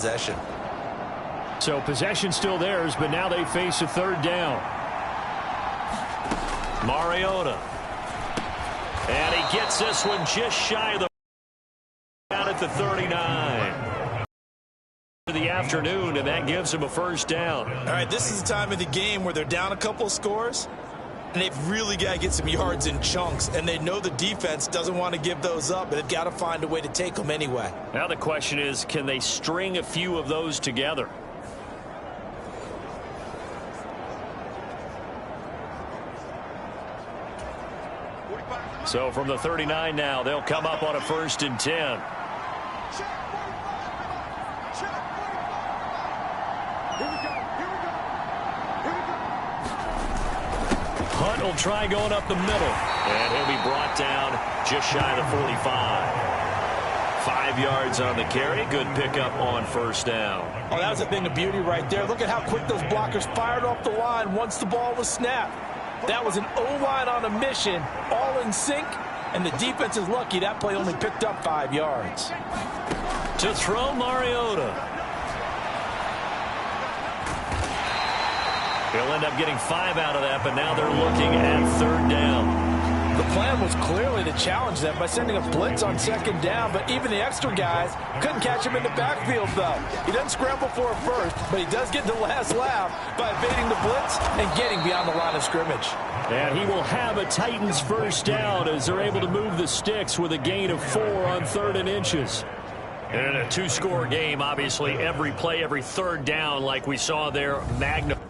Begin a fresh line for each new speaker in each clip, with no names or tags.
possession.
So possession still theirs, but now they face a third down. Mariota. And he gets this one just shy of the down at the 39. For the afternoon, and that gives him a first down.
All right, this is the time of the game where they're down a couple of scores, and they've really got to get some yards in chunks, and they know the defense doesn't want to give those up, but they've got to find a way to take them anyway.
Now the question is, can they string a few of those together? So from the 39 now, they'll come up on a 1st and 10. Hunt will try going up the middle. And he'll be brought down just shy of the 45. 5 yards on the carry. Good pickup on 1st down.
Oh, that was a thing of beauty right there. Look at how quick those blockers fired off the line once the ball was snapped. That was an O-line on a mission, all in sync, and the defense is lucky that play only picked up 5 yards.
To throw, Mariota. He'll end up getting 5 out of that, but now they're looking at 3rd down.
The plan was clearly to challenge them by sending a blitz on 2nd down, but even the extra guys couldn't catch him in the backfield, though. He doesn't scramble for a first, but he does get the last laugh by evading the blitz and getting beyond the line of scrimmage.
And he will have a Titans 1st down as they're able to move the sticks with a gain of 4 on 3rd and inches. And in a 2-score game, obviously, every play, every 3rd down, like we saw there, magnified.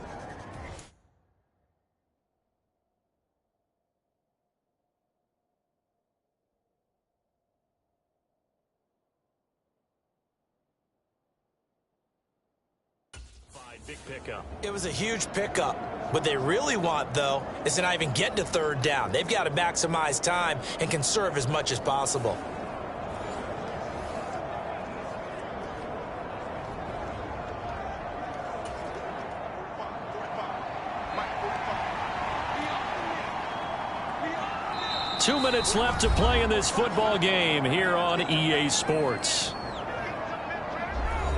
Big pickup.
It was a huge pickup. What they really want, though, is to not even get to 3rd down. They've got to maximize time and conserve as much as possible.
Two minutes left to play in this football game here on EA Sports.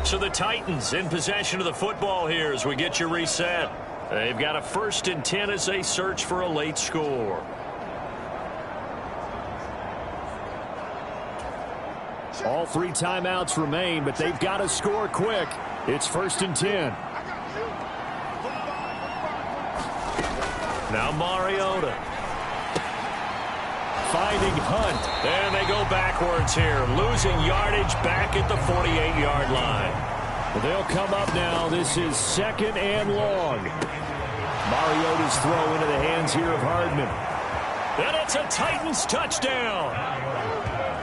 So the Titans in possession of the football here as we get you reset. They've got a 1st and 10 as they search for a late score. All 3 timeouts remain, but they've got to score quick. It's 1st and 10. Now Mariota. Finding Hunt. And they go backwards here. Losing yardage back at the 48-yard line. They'll come up now. This is 2nd and long. Mariota's throw into the hands here of Hardman. And it's a Titans touchdown.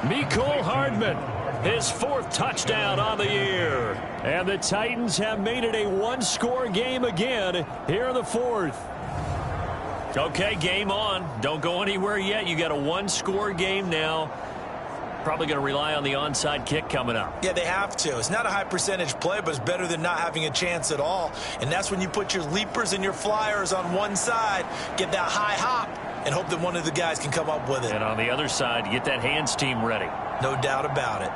Mecole Hardman, his 4th touchdown on the year. And the Titans have made it a 1-score game again here in the 4th. Okay, game on. Don't go anywhere yet. You got a 1-score game now. Probably going to rely on the onside kick coming up.
Yeah, they have to. It's not a high percentage play, but it's better than not having a chance at all. And that's when you put your leapers and your flyers on one side, get that high hop, and hope that one of the guys can come up with it.
And on the other side, get that hands team ready.
No doubt about it.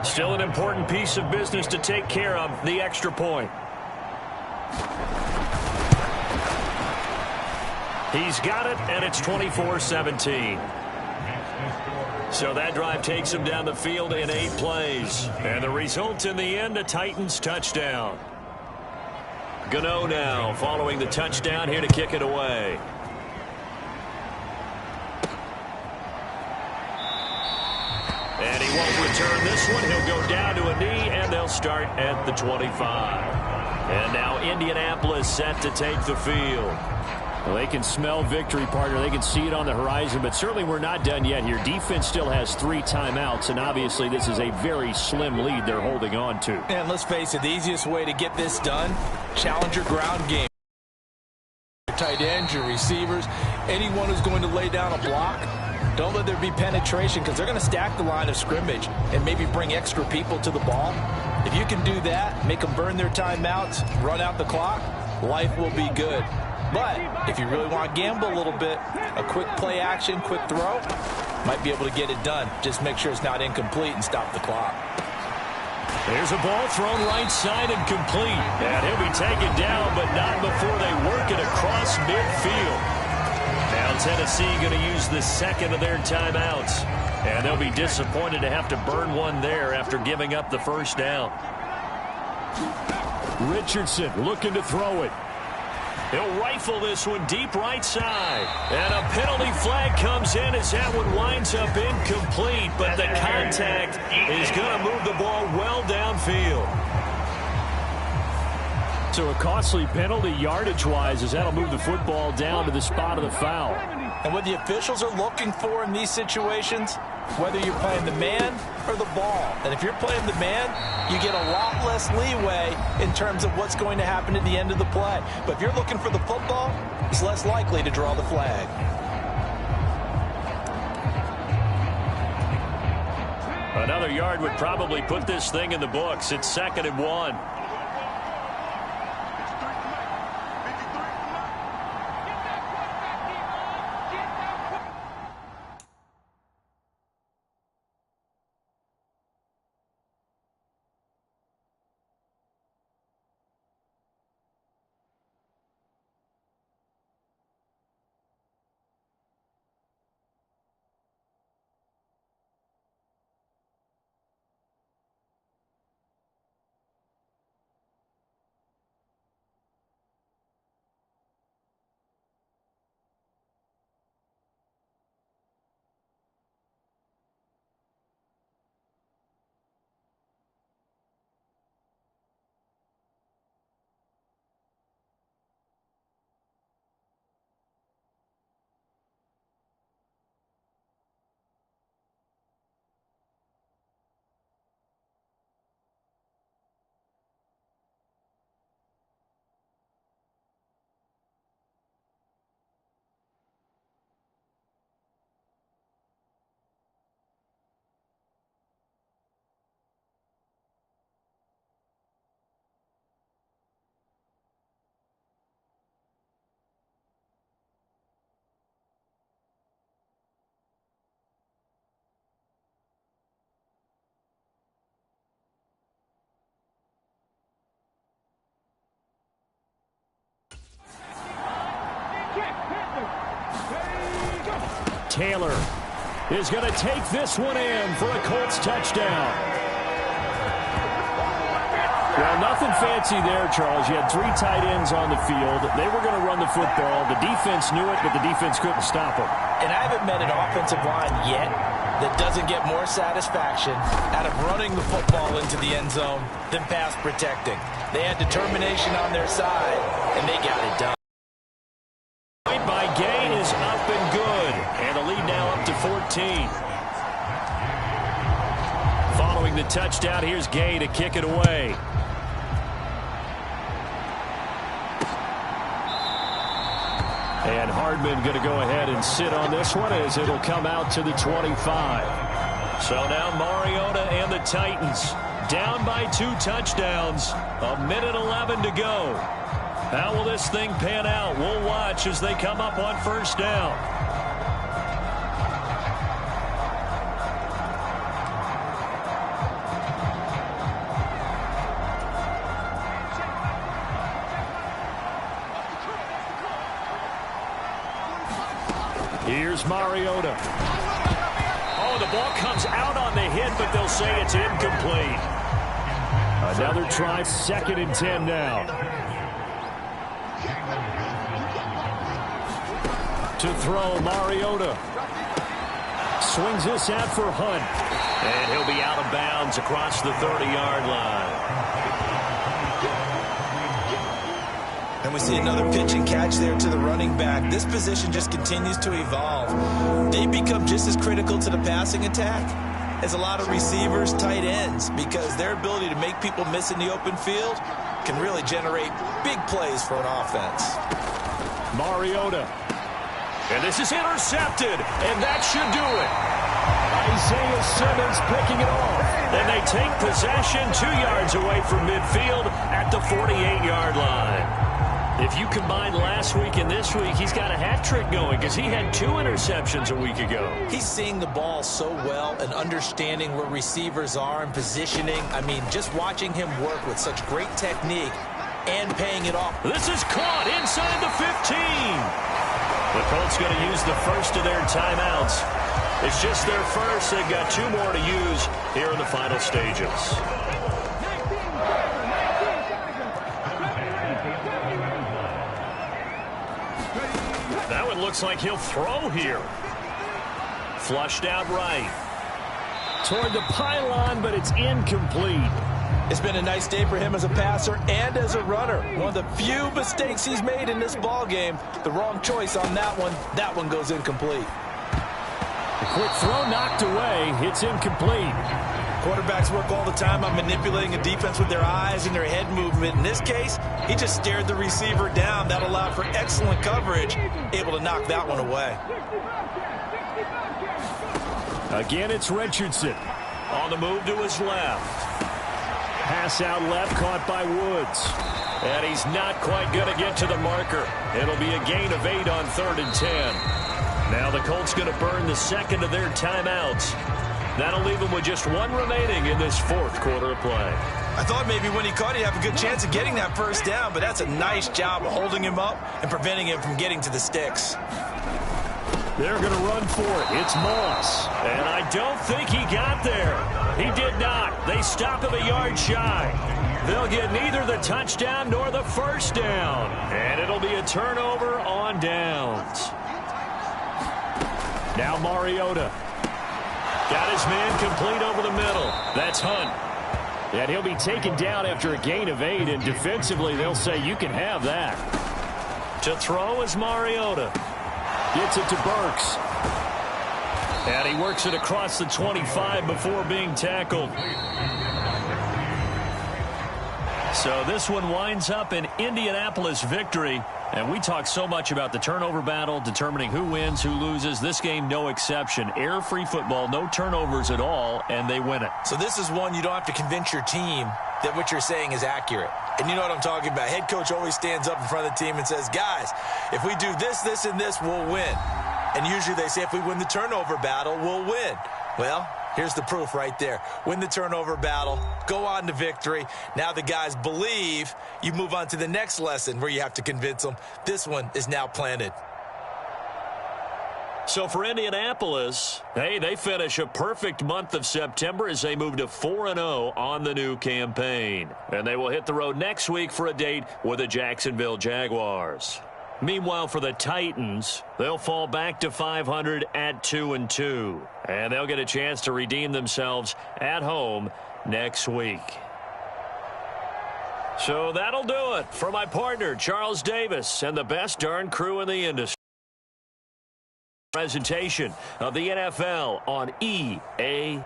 Still an important piece of business to take care of, the extra point. He's got it, and it's 24-17. So that drive takes him down the field in 8 plays. And the result in the end, a Titans touchdown. Gano now following the touchdown here to kick it away. And he won't return this one. He'll go down to a knee, and they'll start at the 25. And now Indianapolis set to take the field. Well, they can smell victory, partner. They can see it on the horizon, but certainly we're not done yet here. Defense still has 3 timeouts, and obviously this is a very slim lead they're holding on to.
And let's face it, the easiest way to get this done, challenge your ground game. Your tight ends, your receivers, anyone who's going to lay down a block, don't let there be penetration because they're going to stack the line of scrimmage and maybe bring extra people to the ball. If you can do that, make them burn their timeouts, run out the clock, life will be good. But if you really want to gamble a little bit, a quick play action, quick throw, might be able to get it done. Just make sure it's not incomplete and stop the clock.
There's a ball thrown right side and complete. And he'll be taken down, but not before they work it across midfield. Now Tennessee going to use the second of their timeouts. And they'll be disappointed to have to burn one there after giving up the first down. Richardson looking to throw it. He'll rifle this one deep right side. And a penalty flag comes in as that one winds up incomplete. But the contact is going to move the ball well downfield. So a costly penalty yardage-wise as that'll move the football down to the spot of the foul.
And what the officials are looking for in these situations, whether you're playing the man or the ball. And if you're playing the man, you get a lot less leeway in terms of what's going to happen at the end of the play. But if you're looking for the football, it's less likely to draw the flag.
Another yard would probably put this thing in the books. It's 2nd and 1. Taylor is going to take this one in for a Colts touchdown. Well, nothing fancy there, Charles. You had 3 tight ends on the field. They were going to run the football. The defense knew it, but the defense couldn't stop them.
And I haven't met an offensive line yet that doesn't get more satisfaction out of running the football into the end zone than pass protecting. They had determination on their side, and they got it done.
Point by Gay is up and good. And the lead now up to 14. Following the touchdown, here's Gay to kick it away. And Hardman going to go ahead and sit on this one as it'll come out to the 25. So now Mariota and the Titans down by 2 touchdowns. 1:11 to go. How will this thing pan out? We'll watch as they come up on first down. Here's Mariota. Oh, the ball comes out on the hit, but they'll say it's incomplete. Another try, 2nd and 10 now. To throw, Mariota. Swings this out for Hunt. And he'll be out of bounds across the 30-yard line.
And we see another pitch and catch there to the running back. This position just continues to evolve. They become just as critical to the passing attack as a lot of receivers, tight ends, because their ability to make people miss in the open field can really generate big plays for an offense.
Mariota. And this is intercepted, and that should do it. Isaiah Simmons picking it off. And they take possession 2 yards away from midfield at the 48-yard line. If you combine last week and this week, he's got a hat trick going because he had 2 interceptions a week ago.
He's seeing the ball so well and understanding where receivers are and positioning. I mean, just watching him work with such great technique and paying it off.
This is caught inside the 15. The Colts going to use the first of their timeouts. It's just their first. They've got 2 more to use here in the final stages. That one looks like he'll throw here. Flushed out right. Toward the pylon, but it's incomplete.
It's been a nice day for him as a passer and as a runner. One of the few mistakes he's made in this ball game. The wrong choice on that one. That one goes incomplete.
A quick throw knocked away. It's incomplete.
Quarterbacks work all the time on manipulating a defense with their eyes and their head movement. In this case, he just stared the receiver down. That allowed for excellent coverage, able to knock that one away.
Again, it's Richardson. On the move to his left. Pass out left, caught by Woods. And he's not quite going to get to the marker. It'll be a gain of 8 on 3rd and 10. Now the Colts going to burn the second of their timeouts. That'll leave him with just 1 remaining in this 4th quarter of play.
I thought maybe when he caught it, he'd have a good chance of getting that first down, but that's a nice job of holding him up and preventing him from getting to the sticks.
They're going to run for it. It's Moss. And I don't think he got there. He did not. They stop him a yard shy. They'll get neither the touchdown nor the first down. And it'll be a turnover on downs. Now Mariota. Got his man complete over the middle. That's Hunt. And he'll be taken down after a gain of 8. And defensively, they'll say you can have that. To throw is Mariota. Gets it to Burks. And he works it across the 25 before being tackled. So this one winds up an Indianapolis victory. And we talk so much about the turnover battle, determining who wins, who loses. This game, no exception. Error-free football, no turnovers at all, and they win it.
So this is one you don't have to convince your team that what you're saying is accurate. And you know what I'm talking about. Head coach always stands up in front of the team and says, guys, if we do this, this, and this, we'll win. And usually they say if we win the turnover battle, we'll win. Well, here's the proof right there. Win the turnover battle, go on to victory. Now the guys believe. You move on to the next lesson where you have to convince them. This one is now planted.
So for Indianapolis, hey, they finish a perfect month of September as they move to 4-0 on the new campaign. And they will hit the road next week for a date with the Jacksonville Jaguars. Meanwhile, for the Titans, they'll fall back to 500 at 2-2. And they'll get a chance to redeem themselves at home next week. So that'll do it for my partner, Charles Davis, and the best darn crew in the industry. Presentation of the NFL on EA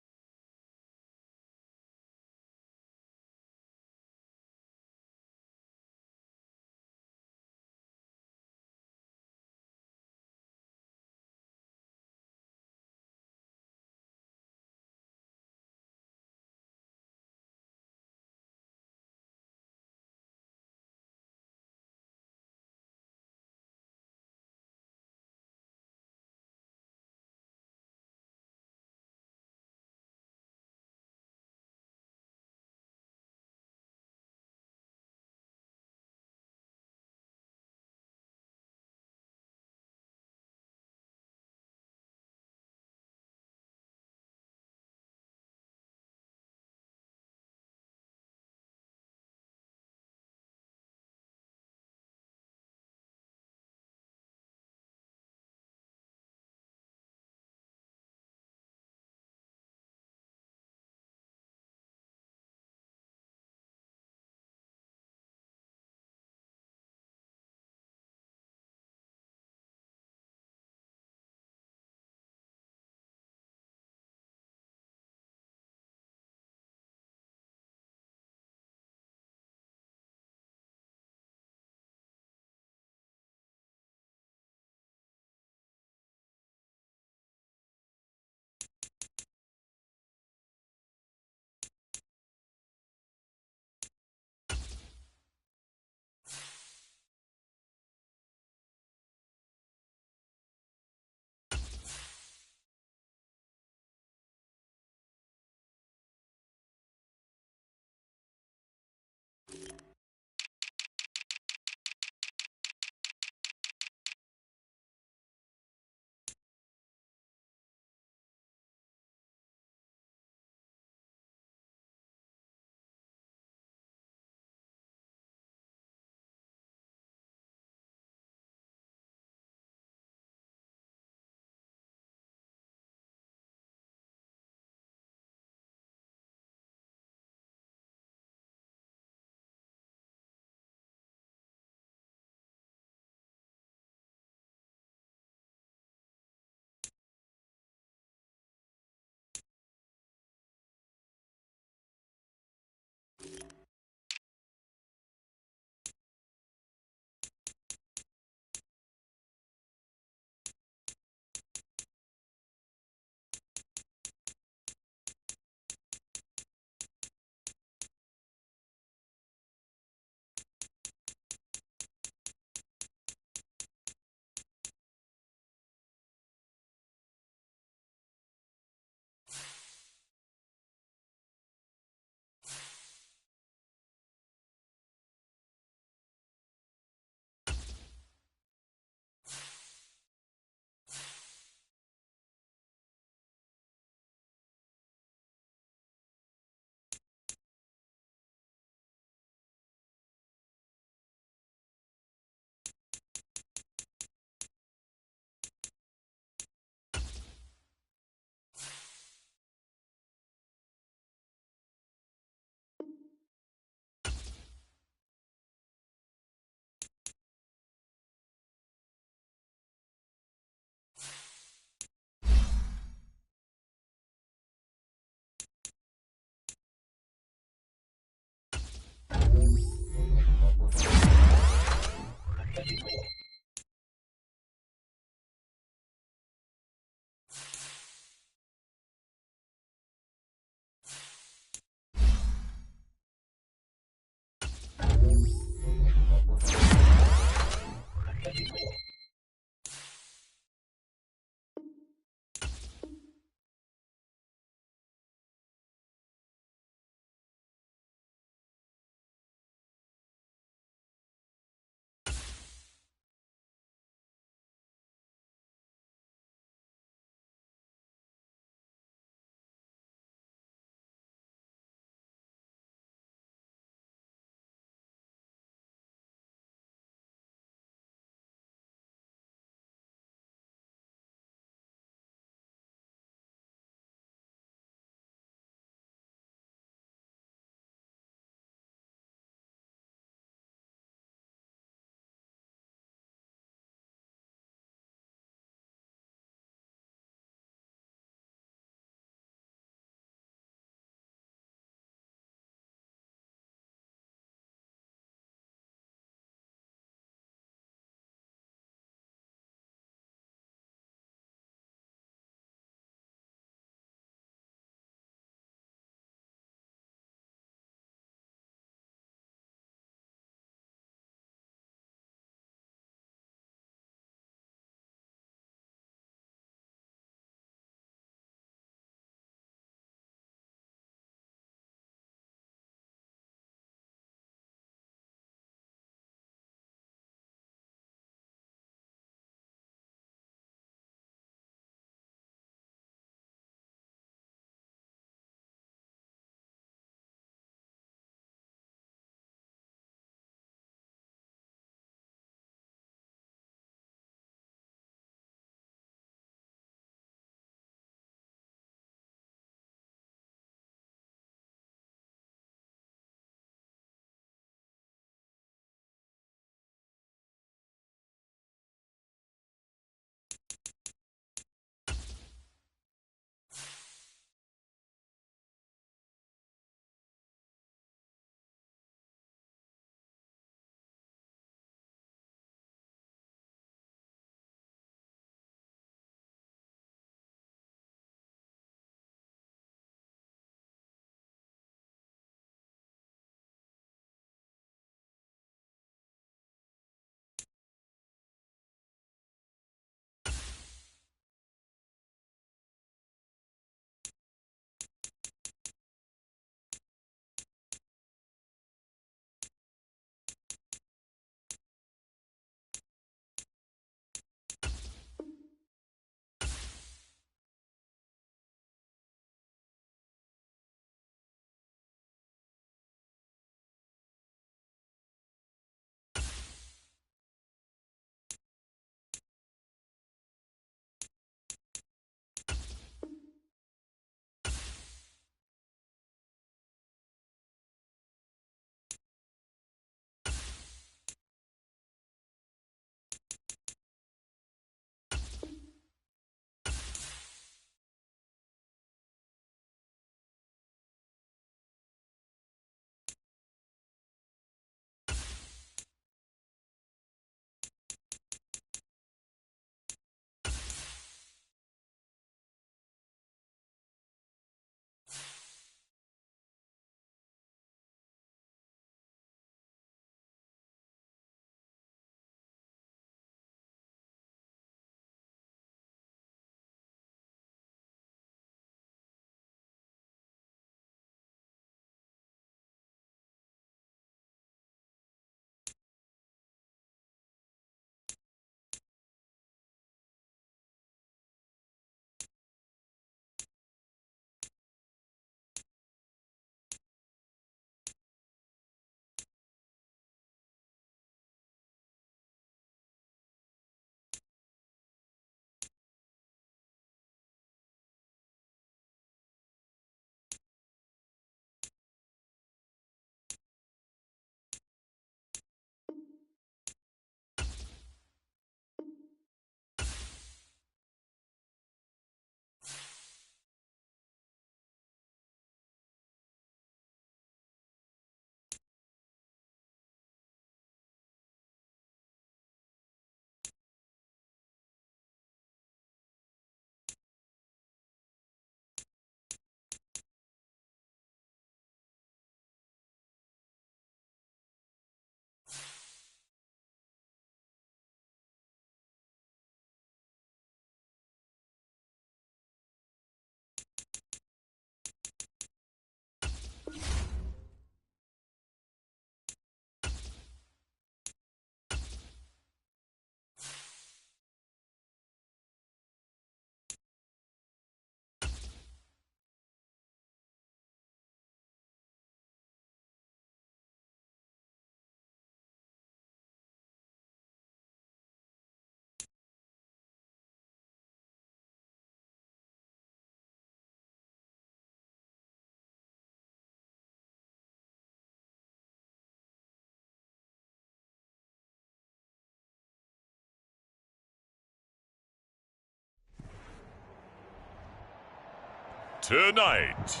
Tonight,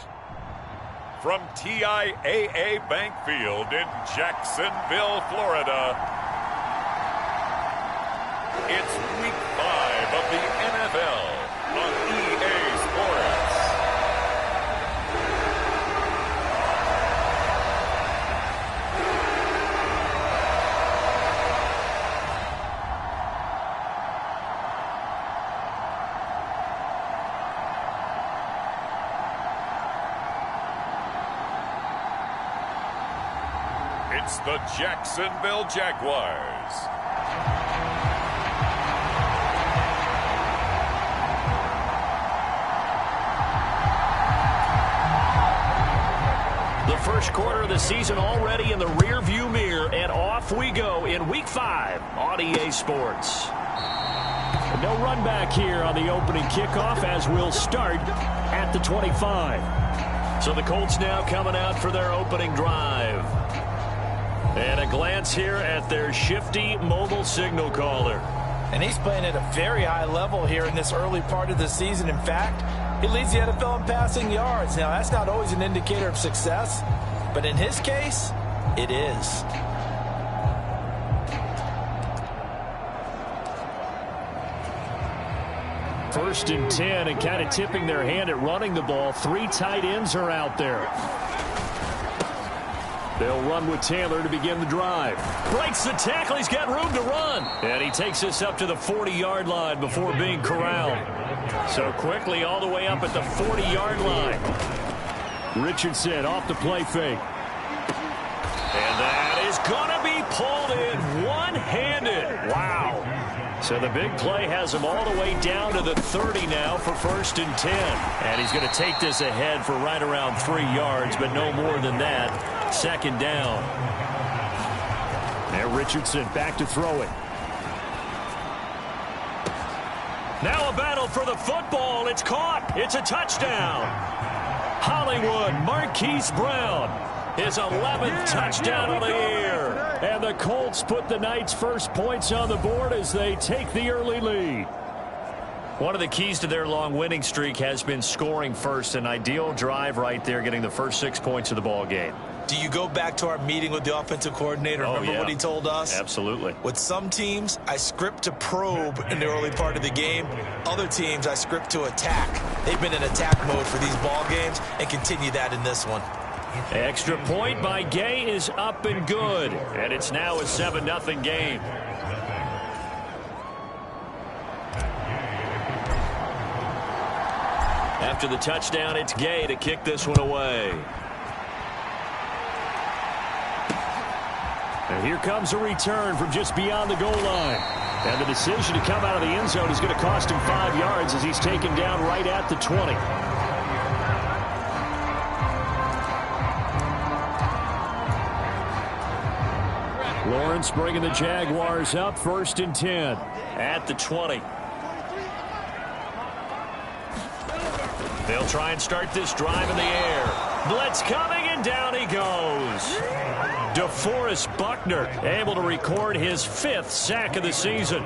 from TIAA Bank Field in Jacksonville, Florida, it's Week 5 of the NFL on EA Sports. It's the Jacksonville Jaguars.
The first quarter of the season already in the rearview mirror, and off we go in Week 5 on EA Sports. No run back here on the opening kickoff as we'll start at the 25. So the Colts now coming out for their opening drive. And a glance here at their shifty mobile signal caller.
And he's playing at a very high level here in this early part of the season. In fact, he leads the NFL in passing yards. Now, that's not always an indicator of success, but in his case, it is.
First and 10, and kind of tipping their hand at running the ball. 3 tight ends are out there. They'll run with Taylor to begin the drive. Breaks the tackle. He's got room to run. And he takes us up to the 40-yard line before being corralled. So quickly all the way up at the 40-yard line. Richardson off the play fake. And that is going to be pulled in one-handed. Wow. So the big play has him all the way down to the 30 now for first and 10. And he's going to take this ahead for right around 3 yards, but no more than that. Second down. Now Richardson back to throw it. Now a battle for the football. It's caught. It's a touchdown. Hollywood Marquise Brown, his 11th touchdown of the year. And the Colts put the night's first points on the board as they take the early lead. One of the keys to their long winning streak has been scoring first. An ideal drive right there, getting the first 6 points of the ball game.
Do you go back to our meeting with the offensive coordinator? Remember what he told us?
Absolutely.
With some teams, I script to probe in the early part of the game. Other teams, I script to attack. They've been in attack mode for these ball games and continue that in this one.
Extra point by Gay is up and good. And it's now a 7-0 game. After the touchdown, it's Gay to kick this one away. And here comes a return from just beyond the goal line. And the decision to come out of the end zone is going to cost him 5 yards as he's taken down right at the 20. Lawrence bringing the Jaguars up, first and 10 at the 20. They'll try and start this drive in the air. Blitz coming, and down he goes. DeForest Buckner able to record his 5th sack of the season.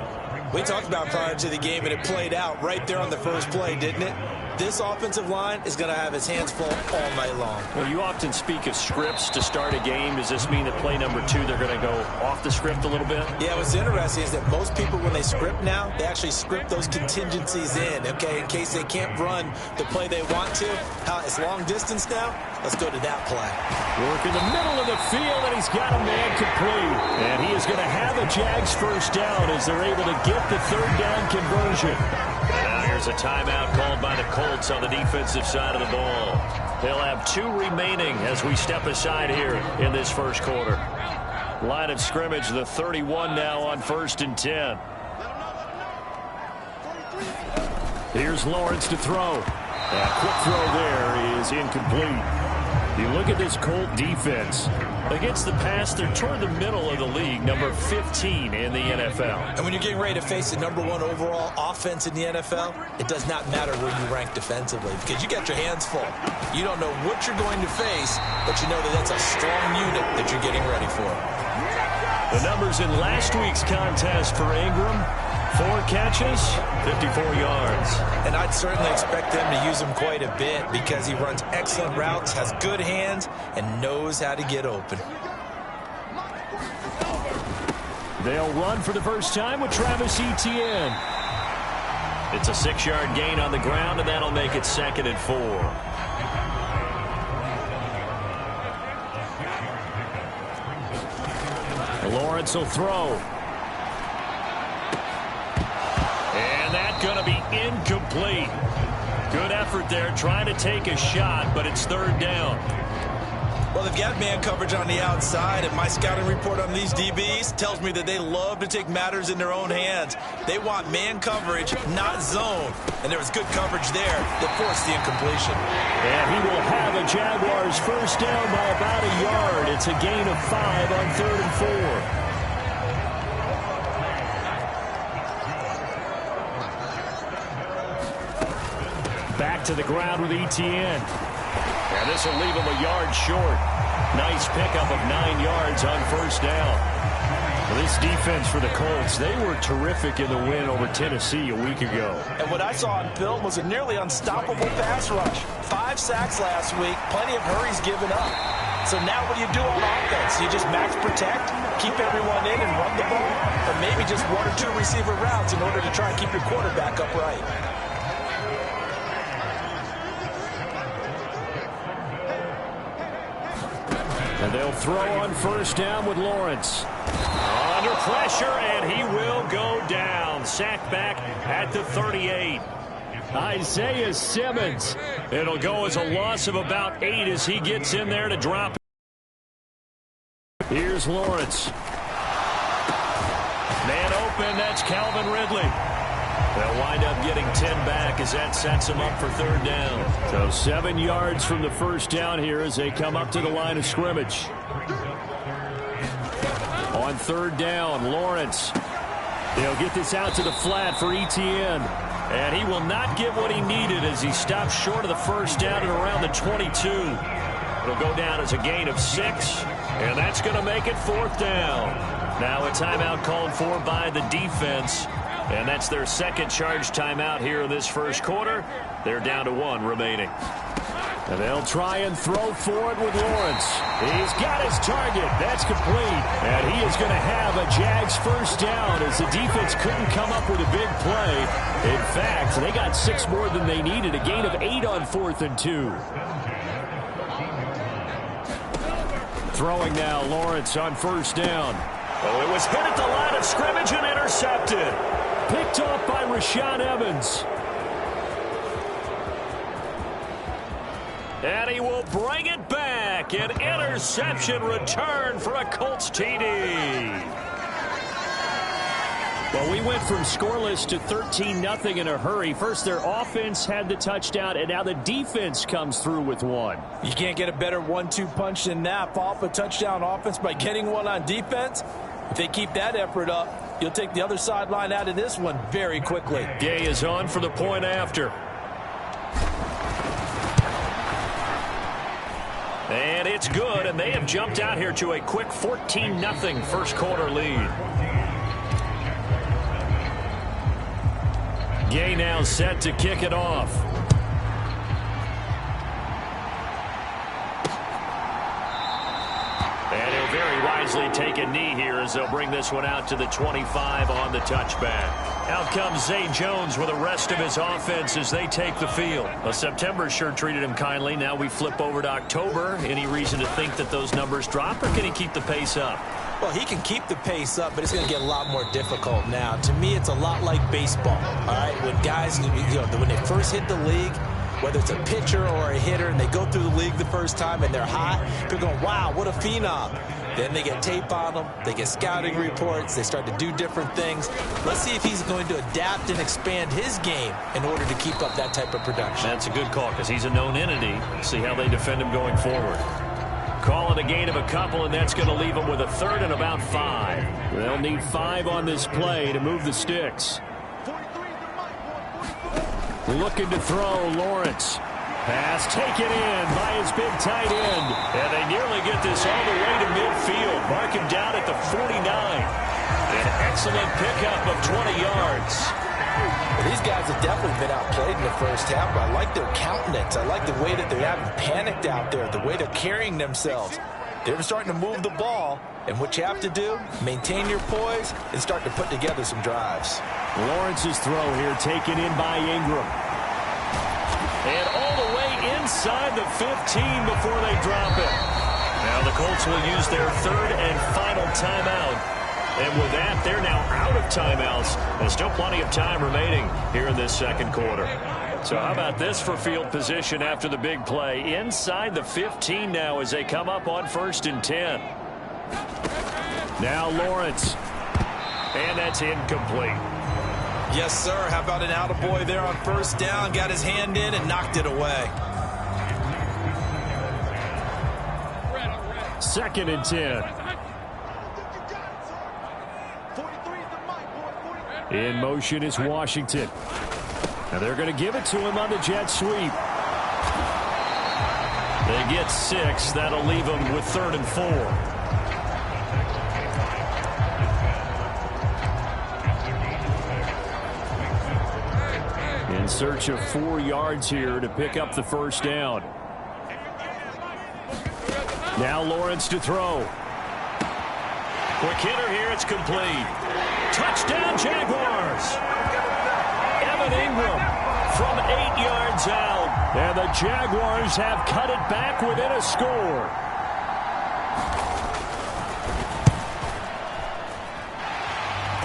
We talked about prior to the game, and it played out right there on the first play, didn't it? This offensive line is going to have his hands full all night long.
Well, you often speak of scripts to start a game. Does this mean that play number 2, they're going to go off the script a little bit?
Yeah, what's interesting is that most people, when they script now, they actually script those contingencies in, okay, in case they can't run the play they want to. It's long distance now. Let's go to that play.
Work in the middle of the field, and he's got a man complete. And he is going to have a Jags first down as they're able to get the 3rd down conversion. Now here's a timeout called by the Colts on the defensive side of the ball. They'll have 2 remaining as we step aside here in this first quarter. Line of scrimmage, the 31 now on first and 10. Here's Lawrence to throw. A quick throw there is incomplete. You look at this Colt defense. Against the pass, they're toward the middle of the league, number 15 in the NFL.
And when you're getting ready to face the number 1 overall offense in the NFL, it does not matter where you rank defensively because you got your hands full. You don't know what you're going to face, but you know that that's a strong unit that you're getting ready for.
The numbers in last week's contest for Ingram, 4 catches, 54 yards.
And I'd certainly expect them to use him quite a bit because he runs excellent routes, has good hands, and knows how to get open.
They'll run for the first time with Travis Etienne. It's a 6-yard gain on the ground, and that'll make it 2nd and 4. Lawrence will throw. And that's going to be incomplete. Good effort there trying to take a shot, but it's 3rd down.
Well, they've got man coverage on the outside, and my scouting report on these DBs tells me that they love to take matters in their own hands. They want man coverage, not zone. And there was good coverage there that forced the incompletion.
And he will have a Jaguars first down by about a yard. It's a gain of 5 on 3rd and 4. Back to the ground with Etienne. And this will leave him a yard short. Nice pickup of 9 yards on first down. Well, this defense for the Colts, they were terrific in the win over Tennessee a week ago.
And what I saw on film was a nearly unstoppable pass rush. 5 sacks last week, plenty of hurries given up. So now what do you do on offense? You just max protect, keep everyone in and run the ball? Or maybe just 1 or 2 receiver routes in order to try and keep your quarterback upright?
And they'll throw on first down with Lawrence. Under pressure, and he will go down. Sacked back at the 38. Isaiah Simmons. It'll go as a loss of about 8 as he gets in there to drop. Here's Lawrence. Man open, that's Calvin Ridley. They'll wind up getting 10 back as that sets them up for 3rd down. So 7 yards from the first down here as they come up to the line of scrimmage. On 3rd down, Lawrence. They'll get this out to the flat for Etienne. And he will not get what he needed as he stops short of the first down at around the 22. It'll go down as a gain of 6. And that's going to make it 4th down. Now a timeout called for by the defense. And that's their 2nd charge timeout here in this first quarter. They're down to 1 remaining. And they'll try and throw for it with Lawrence. He's got his target. That's complete. And he is going to have a Jags first down as the defense couldn't come up with a big play. In fact, they got 6 more than they needed. A gain of 8 on 4th and 2. Throwing now, Lawrence on first down. Oh, it was hit at the line of scrimmage and intercepted. Picked off by Rashaan Evans. And he will bring it back. An interception return for a Colts TD. Well, we went from scoreless to 13-0 in a hurry. First, their offense had the touchdown, and now the defense comes through with 1.
You can't get a better 1-2 punch than that. Off a touchdown offense by getting 1 on defense. If they keep that effort up, you'll take the other sideline out of this one very quickly.
Gay is on for the point after. And it's good, and they have jumped out here to a quick 14-0 first quarter lead. Gay now set to kick it off. And he'll very wisely take a knee here as they'll bring this one out to the 25 on the touchback. Out comes Zay Jones with the rest of his offense as they take the field. Well, September sure treated him kindly. Now we flip over to October. Any reason to think that those numbers drop, or can he keep the pace up?
Well, he can keep the pace up, but it's going to get a lot more difficult now. To me, it's a lot like baseball, all right? When guys, when they first hit the league, whether it's a pitcher or a hitter, and they go through the league the first time and they're hot, people are going, wow, what a phenom. Then they get tape on them, they get scouting reports, they start to do different things. Let's see if he's going to adapt and expand his game in order to keep up that type of production.
That's a good call because he's a known entity. See how they defend him going forward. Call it a gain of a couple, and that's going to leave them with a 3rd and about 5. They'll need 5 on this play to move the sticks. Looking to throw, Lawrence. Pass taken in by his big tight end. And they nearly get this all the way to midfield. Mark him down at the 49. An excellent pickup of 20 yards.
Well, these guys have definitely been outplayed in the first half, but I like their countenance. I like the way that they haven't panicked out there, the way they're carrying themselves. They're starting to move the ball, and what you have to do, maintain your poise and start to put together some drives.
Lawrence's throw here taken in by Ingram. And all the way inside the 15 before they drop it. Now the Colts will use their third and final timeout. And with that, they're now out of timeouts. There's still plenty of time remaining here in this second quarter. So how about this for field position after the big play? Inside the 15 now as they come up on 1st and 10. Now Lawrence. And that's incomplete.
Yes, sir. How about an attaboy there on 1st down? Got his hand in and knocked it away.
2nd and 10. In motion is Washington. And they're going to give it to him on the jet sweep. They get 6. That'll leave them with 3rd and 4. In search of 4 yards here to pick up the 1st down. Now Lawrence to throw. Quick hitter here. It's complete. Touchdown Jaguars. Evan Ingram from 8 yards out. And the Jaguars have cut it back within a score.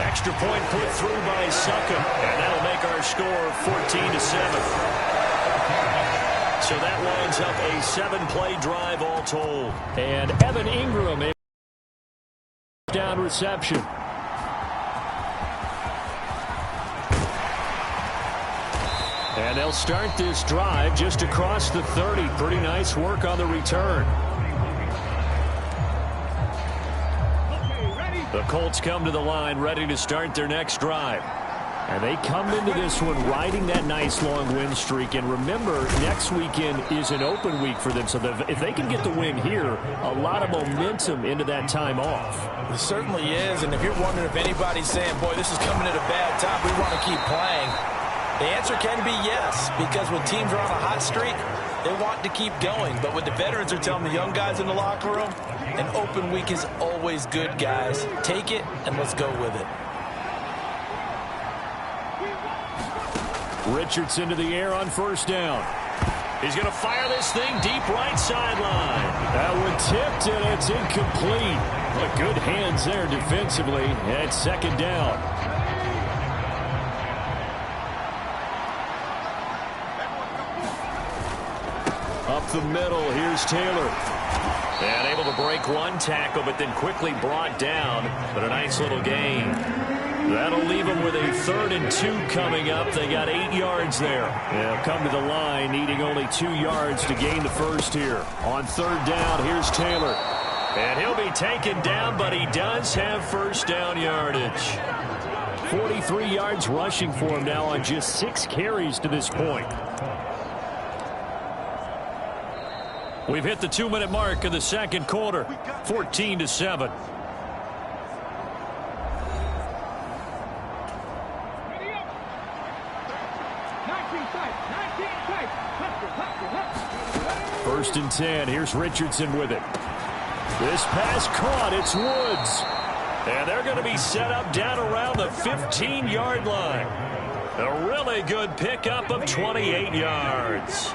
Extra point put through by Succop. And that'll make our score 14-7. So that winds up a 7-play drive all told. And Evan Ingram a down reception. And they'll start this drive just across the 30. Pretty nice work on the return. The Colts come to the line ready to start their next drive. And they come into this one riding that nice long win streak. And remember, next weekend is an open week for them. So if they can get the win here, a lot of momentum into that time off.
It certainly is. And if you're wondering if anybody's saying, boy, this is coming at a bad time, we want to keep playing, the answer can be yes. Because when teams are on a hot streak, they want to keep going. But what the veterans are telling the young guys in the locker room, an open week is always good, guys. Take it and let's go with it.
Richardson to the air on 1st down. He's going to fire this thing deep right sideline. That one tipped, and it's incomplete. But good hands there defensively. And it's 2nd down. Up the middle, here's Taylor. And able to break one tackle, but then quickly brought down. But a nice little gain. That'll leave them with a 3rd and 2 coming up. They got 8 yards there. They'll come to the line, needing only 2 yards to gain the 1st here. On 3rd down, here's Taylor. And he'll be taken down, but he does have 1st down yardage. 43 yards rushing for him now on just 6 carries to this point. We've hit the 2-minute mark of the second quarter. 14-7. First and 10. Here's Richardson with it. This pass caught. It's Woods. And they're going to be set up down around the 15-yard line. A really good pickup of 28 yards.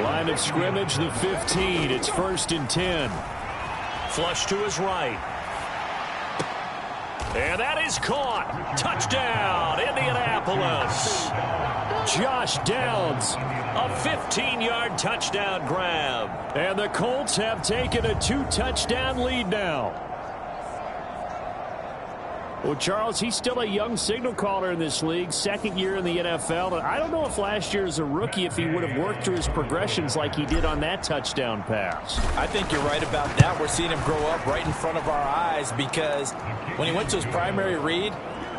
Line of scrimmage, the 15. It's 1st and 10. Flush to his right. And that is caught. Touchdown, Indianapolis. Josh Downs, a 15-yard touchdown grab. And the Colts have taken a 2-touchdown lead now. Well, Charles, he's still a young signal caller in this league, 2nd year in the NFL. And I don't know if last year as a rookie, if he would have worked through his progressions like he did on that touchdown pass.
I think you're right about that. We're seeing him grow up right in front of our eyes because when he went to his primary read,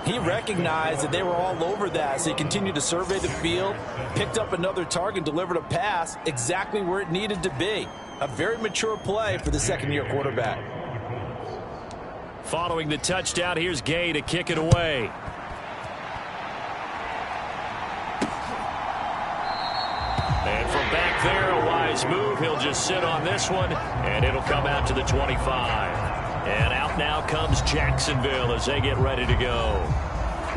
he recognized that they were all over that. So he continued to survey the field, picked up another target, delivered a pass exactly where it needed to be. A very mature play for the 2nd-year quarterback.
Following the touchdown, here's Gay to kick it away. And from back there, a wise move. He'll just sit on this one, and it'll come out to the 25. And out now comes Jacksonville as they get ready to go.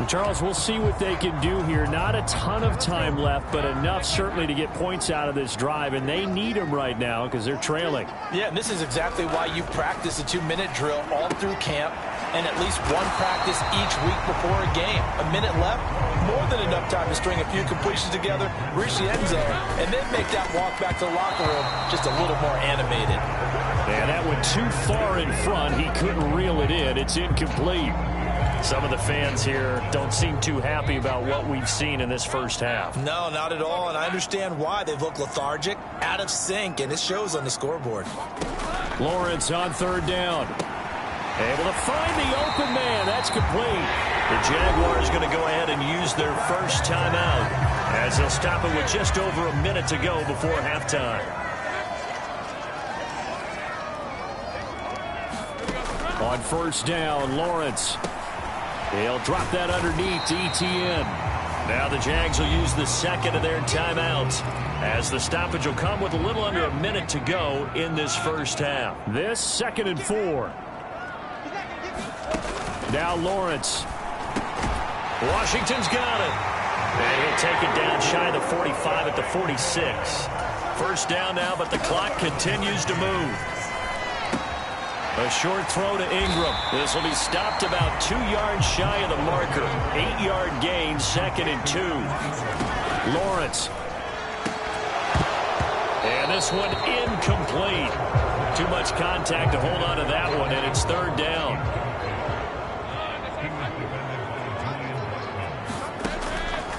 Charles, we'll see what they can do here. Not a ton of time left, but enough certainly to get points out of this drive, and they need them right now because they're trailing.
Yeah, and this is exactly why you practice a 2-minute drill all through camp and at least one practice each week before a game. A minute left, more than enough time to string a few completions together, reach the end zone, and then make that walk back to the locker room just a little more animated.
And that went too far in front. He couldn't reel it in. It's incomplete. Some of the fans here don't seem too happy about what we've seen in this first half.
No, not at all, and I understand why. They've looked lethargic, out of sync, and it shows on the scoreboard.
Lawrence on third down. Able to find the open man. That's complete. The Jaguars going to go ahead and use their first timeout as they'll stop it with just over a minute to go before halftime. On first down, Lawrence. He'll drop that underneath to ETN. Now the Jags will use the second of their timeouts as the stoppage will come with a little under a minute to go in this first half.
This 2nd and 4. Now Lawrence.
Washington's got it. And he'll take it down shy of the 45 at the 46. First down now, but the clock continues to move. A short throw to Ingram. This will be stopped about 2 yards shy of the marker. 8-yard gain, 2nd and 2. Lawrence. And this one incomplete. Too much contact to hold on to that one, and it's third down.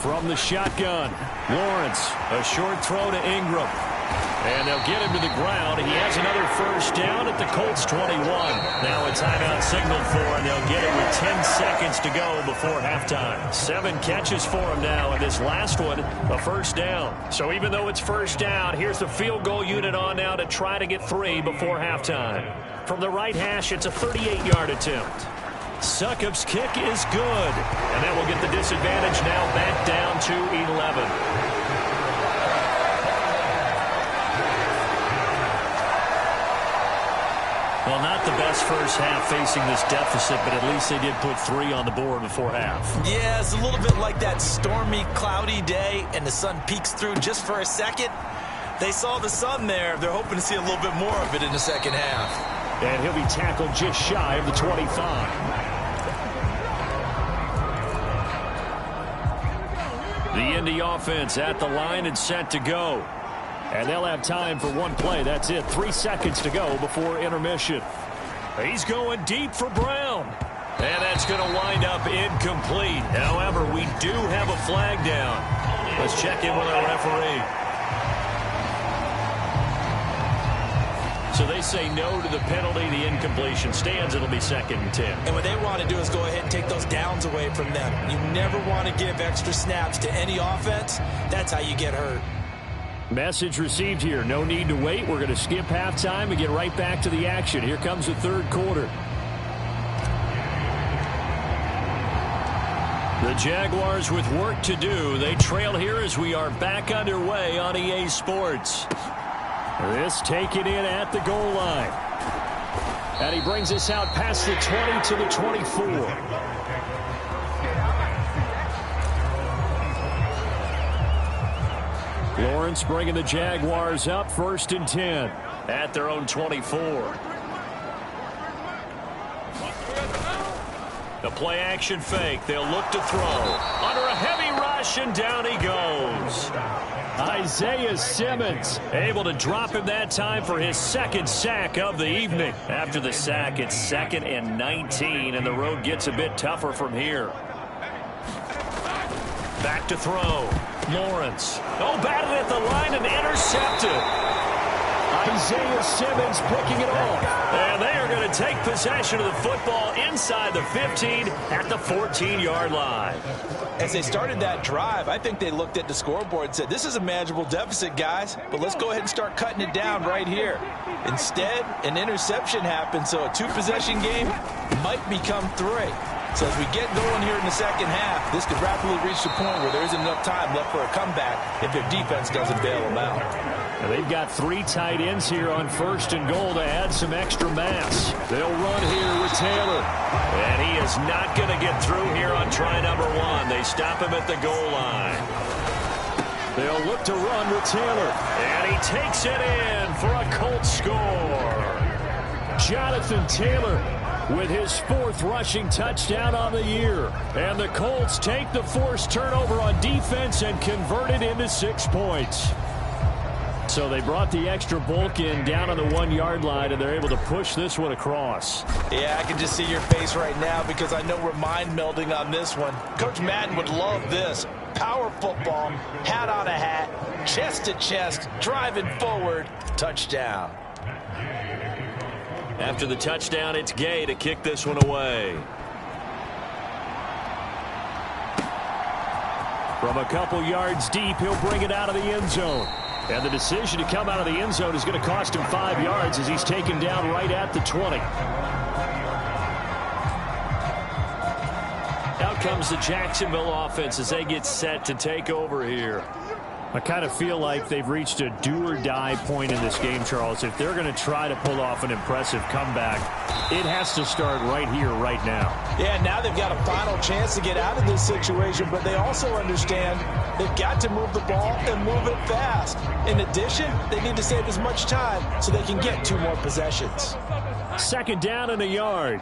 From the shotgun, Lawrence. A short throw to Ingram. And they'll get him to the ground. He has another first down at the Colts 21. Now a timeout signaled for, and they'll get it with 10 seconds to go before halftime. 7 catches for him now, and this last one, a first down. So even though it's first down, here's the field goal unit on now to try to get 3 before halftime. From the right hash, it's a 38-yard attempt. Succop's kick is good, and that will get the disadvantage now back down to 11. Well, not the best first half facing this deficit, but at least they did put 3 on the board before half.
Yeah, it's a little bit like that stormy, cloudy day, and the sun peeks through just for a second. They saw the sun there. They're hoping to see a little bit more of it in the second half.
And he'll be tackled just shy of the 25.
The Indy offense at the line and set to go. And they'll have time for one play. That's it. 3 seconds to go before intermission. He's going deep for Brown. And that's going to wind up incomplete. However, we do have a flag down. Let's check in with our referee. So they say no to the penalty. The incompletion stands. It'll be 2nd and 10.
And what they want to do is go ahead and take those downs away from them. You never want to give extra snaps to any offense. That's how you get hurt.
Message received here. No need to wait. We're going to skip halftime and get right back to the action. Here comes the third quarter.
The Jaguars with work to do. They trail here as we are back underway on EA Sports.
This taken in at the goal line. And he brings us out past the 20 to the 24. Lawrence bringing the Jaguars up 1st and 10.
At their own 24. The play action fake. They'll look to throw. Under a heavy rush, and down he goes.
Isaiah Simmons
able to drop him that time for his 2nd sack of the evening. After the sack, it's 2nd and 19, and the road gets a bit tougher from here. Back to throw. Lawrence. Oh, batted at the line and intercepted.
Isaiah Simmons picking it off.
And they are going to take possession of the football inside the 15 at the 14-yard line.
As they started that drive, I think they looked at the scoreboard and said, this is a manageable deficit, guys, but let's go ahead and start cutting it down right here. Instead, an interception happened, so a two-possession game might become three. So as we get going here in the second half, this could rapidly reach the point where there isn't enough time left for a comeback if their defense doesn't bail them out.
Now they've got three tight ends here on 1st and goal to add some extra mass. They'll run here with Taylor.
And he is not going to get through here on try number 1. They stop him at the goal line.
They'll look to run with Taylor.
And he takes it in for a Colts score.
Jonathan Taylor with his 4th rushing touchdown on the year. And the Colts take the forced turnover on defense and convert it into 6 points. So they brought the extra bulk in down on the 1-yard line, and they're able to push this one across.
Yeah, I can just see your face right now because I know we're mind melding on this one. Coach Madden would love this. Power football, hat on a hat, chest to chest, driving forward, touchdown.
After the touchdown, it's Gay to kick this one away.
From a couple yards deep, he'll bring it out of the end zone. And the decision to come out of the end zone is going to cost him 5 yards as he's taken down right at the 20.
Out comes the Jacksonville offense as they get set to take over here.
I kind of feel like they've reached a do-or-die point in this game, Charles. If they're going to try to pull off an impressive comeback, it has to start right here, right now.
Yeah, now they've got a final chance to get out of this situation, but they also understand they've got to move the ball and move it fast. In addition, they need to save as much time so they can get 2 more possessions.
2nd down and a yard.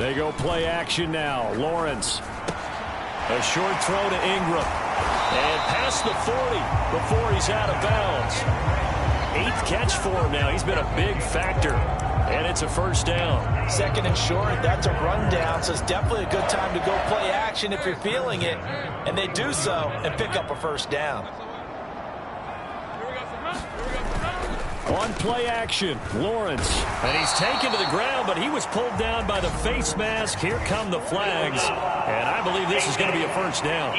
They go play action now. Lawrence.
A short throw to Ingram. And past the 40 before he's out of bounds. 8th catch for him now. He's been a big factor. And it's a 1st down.
2nd and short, that's a rundown, so it's definitely a good time to go play action if you're feeling it. And they do so and pick up a 1st down.
On play action, Lawrence.
And he's taken to the ground, but he was pulled down by the face mask. Here come the flags. And I believe this is going to be a 1st down.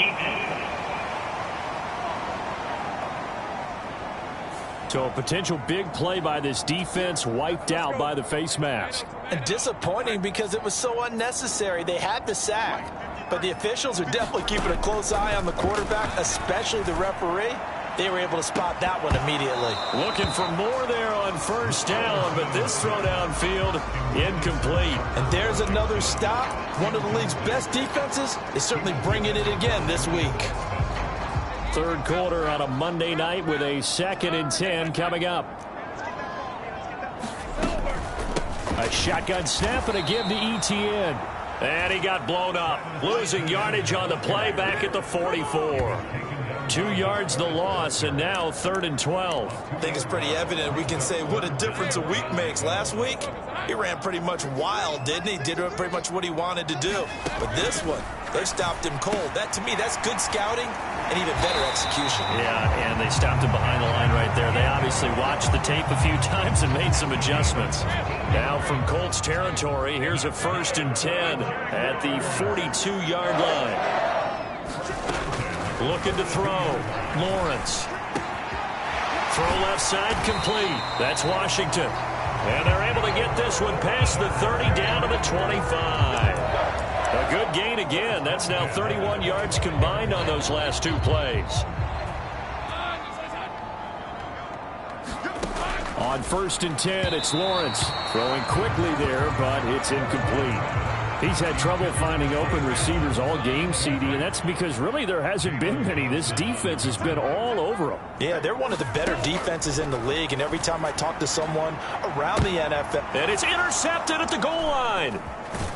So a potential big play by this defense wiped out by the face mask.
And disappointing because it was so unnecessary. They had the sack. But the officials are definitely keeping a close eye on the quarterback, especially the referee. They were able to spot that one immediately.
Looking for more there on 1st down, but this throw downfield incomplete.
And there's another stop. One of the league's best defenses is certainly bringing it again this week.
3rd quarter on a Monday night with a 2nd and 10 coming up. A shotgun snap and a give to ETN.
And he got blown up. Losing yardage on the play back at the 44. 2 yards the loss, and now 3rd and 12.
I think it's pretty evident. We can say what a difference a week makes. Last week, he ran pretty much wild, didn't he? Did pretty much what he wanted to do. But this one, they stopped him cold. That, to me, that's good scouting and even better execution.
Yeah, and they stopped him behind the line right there. They obviously watched the tape a few times and made some adjustments. Now from Colts territory, here's a 1st and 10 at the 42-yard line. Looking to throw. Lawrence. Throw left side complete. That's Washington. And they're able to get this one past the 30 down to the 25. A good gain again. That's now 31 yards combined on those last 2 plays.
On 1st and 10, it's Lawrence. Throwing quickly there, but it's incomplete. He's had trouble finding open receivers all game, CD, and that's because really there hasn't been many. This defense has been all over them.
Yeah, they're one of the better defenses in the league, and every time I talk to someone around the NFL.
And it's intercepted at the goal line.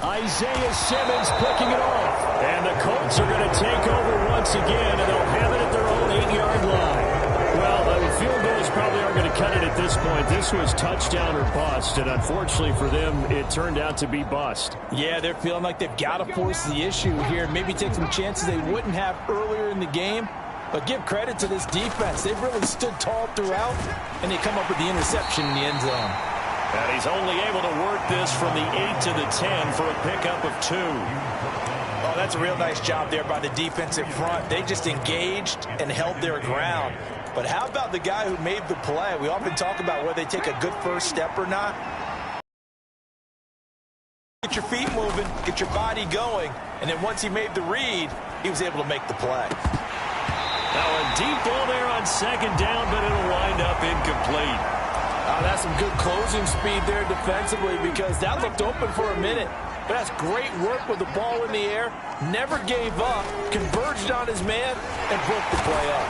Isaiah Simmons picking it off. And the Colts are going to take over once again, and they'll have it at their own 8-yard line. Well, the field goals probably aren't going to cut it at this point. This was touchdown or bust, and unfortunately for them, it turned out to be bust.
Yeah, they're feeling like they've got to force the issue here, maybe take some chances they wouldn't have earlier in the game. But give credit to this defense. They've really stood tall throughout, and they come up with the interception in the end zone.
And he's only able to work this from the 8 to the 10 for a pickup of 2.
Oh, that's a real nice job there by the defensive front. They just engaged and held their ground. But how about the guy who made the play? We often talk about whether they take a good first step or not. Get your feet moving, get your body going, and then once he made the read, he was able to make the play.
Now a deep ball there on second down, but it'll wind up incomplete.
That's some good closing speed there defensively, because that looked open for a minute. But that's great work with the ball in the air. Never gave up, converged on his man, and broke the play up.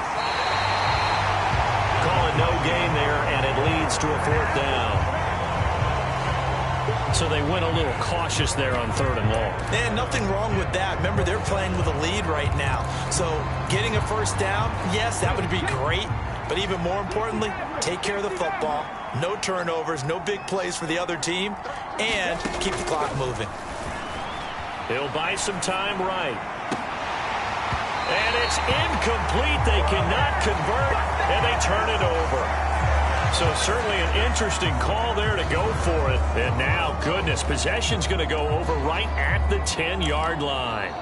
Calling no gain there, and it leads to a 4th down. So they went a little cautious there on 3rd and long.
And nothing wrong with that. Remember, they're playing with a lead right now. So getting a first down, yes, that would be great. But even more importantly, take care of the football. No turnovers, no big plays for the other team, and keep the clock moving.
He'll buy some time right. And it's incomplete. They cannot convert, and they turn it over. So certainly an interesting call there to go for it. And now, goodness, possession's going to go over right at the 10-yard line.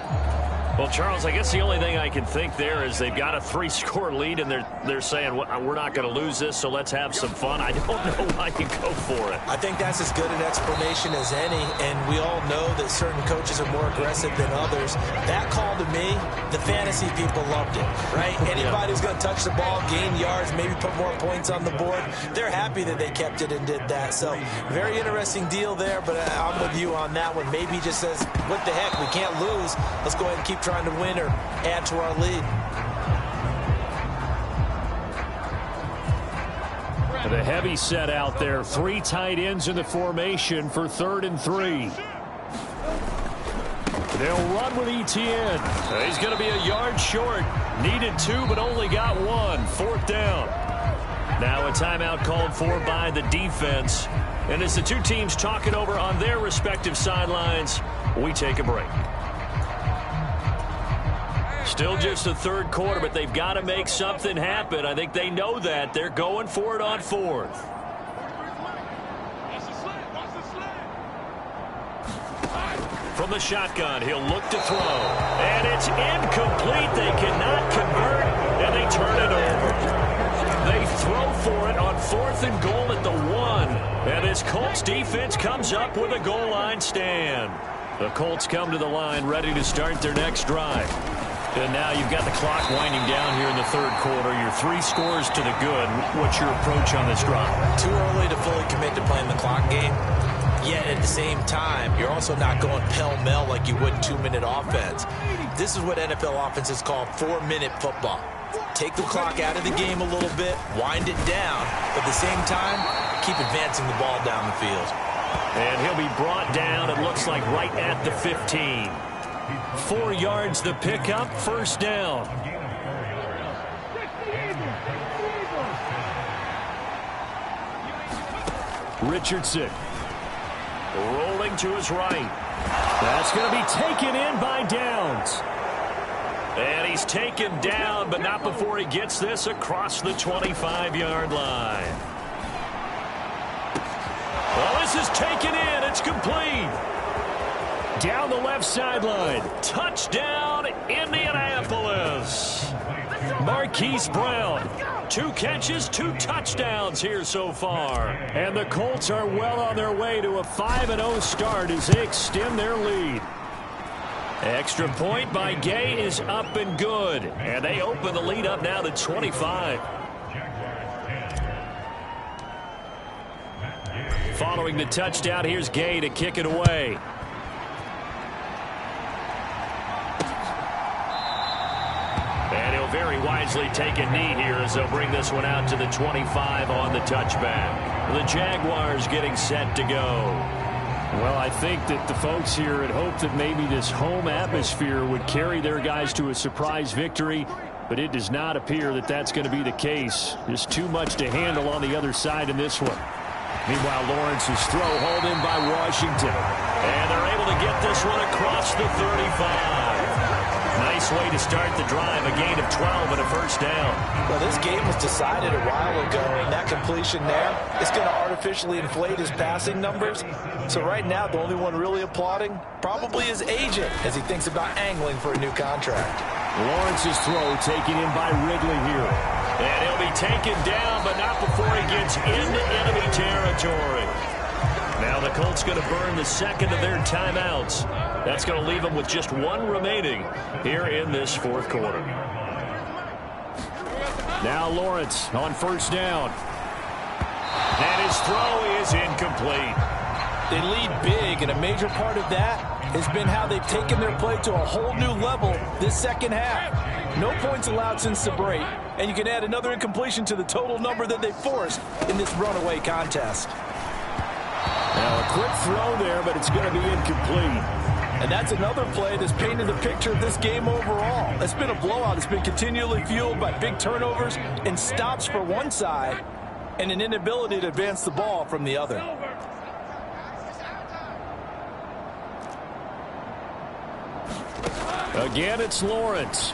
Well, Charles, I guess the only thing I can think there is they've got a 3-score lead, and they're saying, we're not going to lose this, so let's have some fun. I don't know why you go for it.
I think that's as good an explanation as any, and we all know that certain coaches are more aggressive than others. That call to me, the fantasy people loved it, right? Anybody who's going to touch the ball, gain yards, maybe put more points on the board, they're happy that they kept it and did that. So very interesting deal there, but I'm with you on that one. Maybe he just says, what the heck, we can't lose. Let's go ahead and keep trying to win or add to our lead.
The heavy set out there. 3 tight ends in the formation for 3rd and 3. They'll run with Etienne.
He's going to be a yard short. Needed 2, but only got 1. 4th down. Now a timeout called for by the defense. And as the two teams talk it over on their respective sidelines, we take a break. Still just the 3rd quarter, but they've got to make something happen. I think they know that. They're going for it on 4th. From the shotgun, he'll look to throw. And it's incomplete. They cannot convert, and they turn it over. They throw for it on 4th and goal at the 1. And this Colts defense comes up with a goal line stand. The Colts come to the line ready to start their next drive. And now you've got the clock winding down here in the 3rd quarter. You're 3 scores to the good. What's your approach on this drive?
Too early to fully commit to playing the clock game. Yet at the same time, you're also not going pell-mell like you would 2-minute offense. This is what NFL offenses call 4-minute football. Take the clock out of the game a little bit, wind it down, but at the same time, keep advancing the ball down the field.
And he'll be brought down, it looks like, right at the 15. 4 yards the pickup, 1st down.
Richardson.
Rolling to his right. That's going to be taken in by Downs. And he's taken down, but not before he gets this across the 25-yard line. Well, this is taken in. It's complete. Down the left sideline. Touchdown, Indianapolis. Marquise Brown. 2 catches, 2 touchdowns here so far.
And the Colts are well on their way to a 5-0 start as they extend their lead.
Extra point by Gay is up and good. And they open the lead up now to 25. Following the touchdown, here's Gay to kick it away. And he'll very wisely take a knee here as they'll bring this one out to the 25 on the touchback. The Jaguars getting set to go.
Well, I think that the folks here had hoped that maybe this home atmosphere would carry their guys to a surprise victory, but it does not appear that that's going to be the case. There's too much to handle on the other side in this one. Meanwhile, Lawrence's throw hauled in by Washington.
And they're able to get this one across the 35. Nice nice way to start the drive. A gain of 12 and a first down.
Well, this game was decided a while ago, and that completion there is going to artificially inflate his passing numbers. So right now, the only one really applauding probably his agent as he thinks about angling for a new contract.
Lawrence's throw taken in by Ridley here.
And he'll be taken down, but not before he gets into enemy territory. Now the Colts going to burn the second of their timeouts. That's going to leave them with just one remaining here in this fourth quarter.
Now Lawrence on first down.
And his throw is incomplete.
They lead big, and a major part of that has been how they've taken their play to a whole new level this second half. No points allowed since the break, and you can add another incompletion to the total number that they forced in this runaway contest.
Now a quick throw there, but it's going to be incomplete.
And that's another play that's painted the picture of this game overall. It's been a blowout. It's been continually fueled by big turnovers and stops for one side and an inability to advance the ball from the other.
Again, it's Lawrence.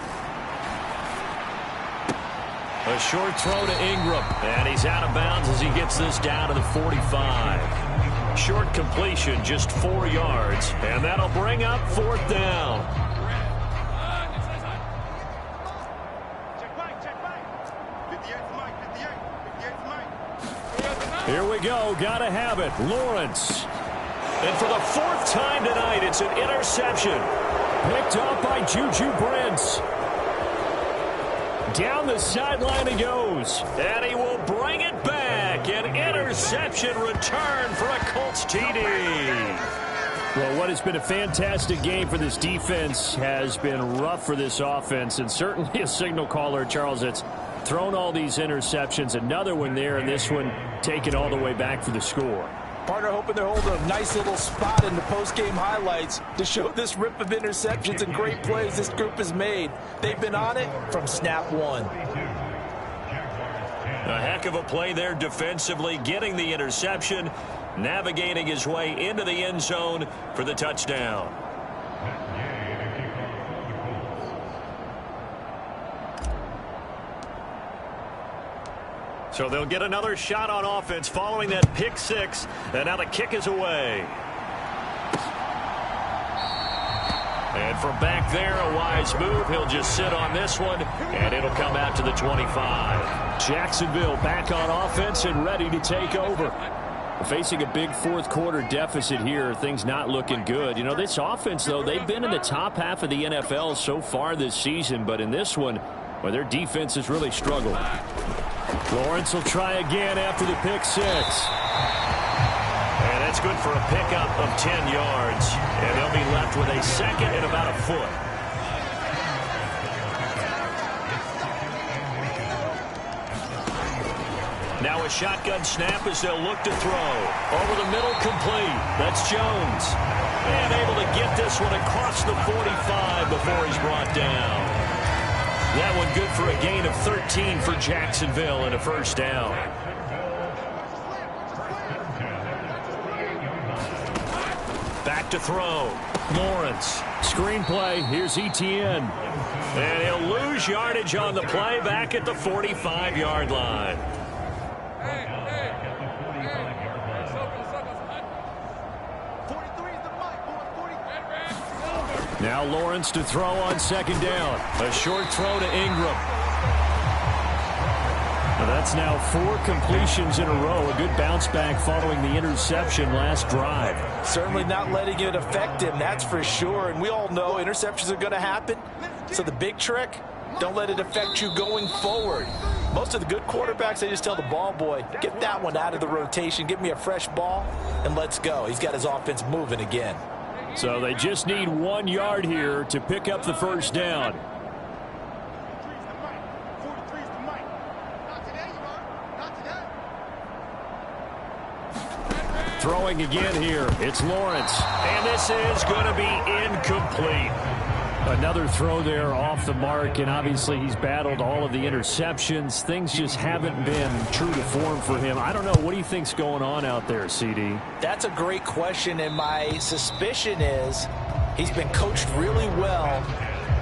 A short throw to Ingram. And he's out of bounds as he gets this down to the 45. Short completion, just 4 yards. And that'll bring up fourth down.
Here we go. Gotta have it. Lawrence.
And for the fourth time tonight, it's an interception.
Picked up by Juju Brents. Down the sideline he goes.
And he will bring it back. An interception return for a Colts TD.
Well, what has been a fantastic game for this defense has been rough for this offense, and certainly a signal caller, Charles, that's thrown all these interceptions. Another one there, and this one taken all the way back for the score.
Partner hoping they're holding a nice little spot in the post-game highlights to show this rip of interceptions and great plays this group has made. They've been on it from snap one.
A heck of a play there defensively, getting the interception, navigating his way into the end zone for the touchdown. So they'll get another shot on offense following that pick six, and now the kick is away. And from back there, a wise move. He'll just sit on this one, and it'll come out to the 25.
Jacksonville back on offense and ready to take over. Facing a big fourth quarter deficit here, things not looking good. You know, this offense, though, they've been in the top half of the NFL so far this season, but in this one, well, their defense has really struggled. Lawrence will try again after the pick six.
And that's good for a pickup of 10 yards. And they'll be left with a second and about a foot. Now a shotgun snap as they'll look to throw. Over the middle, complete. That's Jones. And able to get this one across the 45 before he's brought down. That one good for a gain of 13 for Jacksonville and a first down. Back to throw. Lawrence.
Screenplay. Here's Etienne.
And he'll lose yardage on the play back at the 45-yard line.
Now Lawrence to throw on second down.
A short throw to Ingram.
Well, that's now 4 completions in a row. A good bounce back following the interception last drive.
Certainly not letting it affect him, that's for sure. And we all know interceptions are going to happen. So the big trick, don't let it affect you going forward. Most of the good quarterbacks, they just tell the ball boy, get that one out of the rotation, get me a fresh ball, and let's go. He's got his offense moving again.
So they just need 1 yard here to pick up the first down. Throwing again here. It's Lawrence.
And this is going to be incomplete.
Another throw there off the mark, and obviously he's battled all of the interceptions. Things just haven't been true to form for him. I don't know. What do you think's going on out there, CD?
That's a great question, and my suspicion is he's been coached really well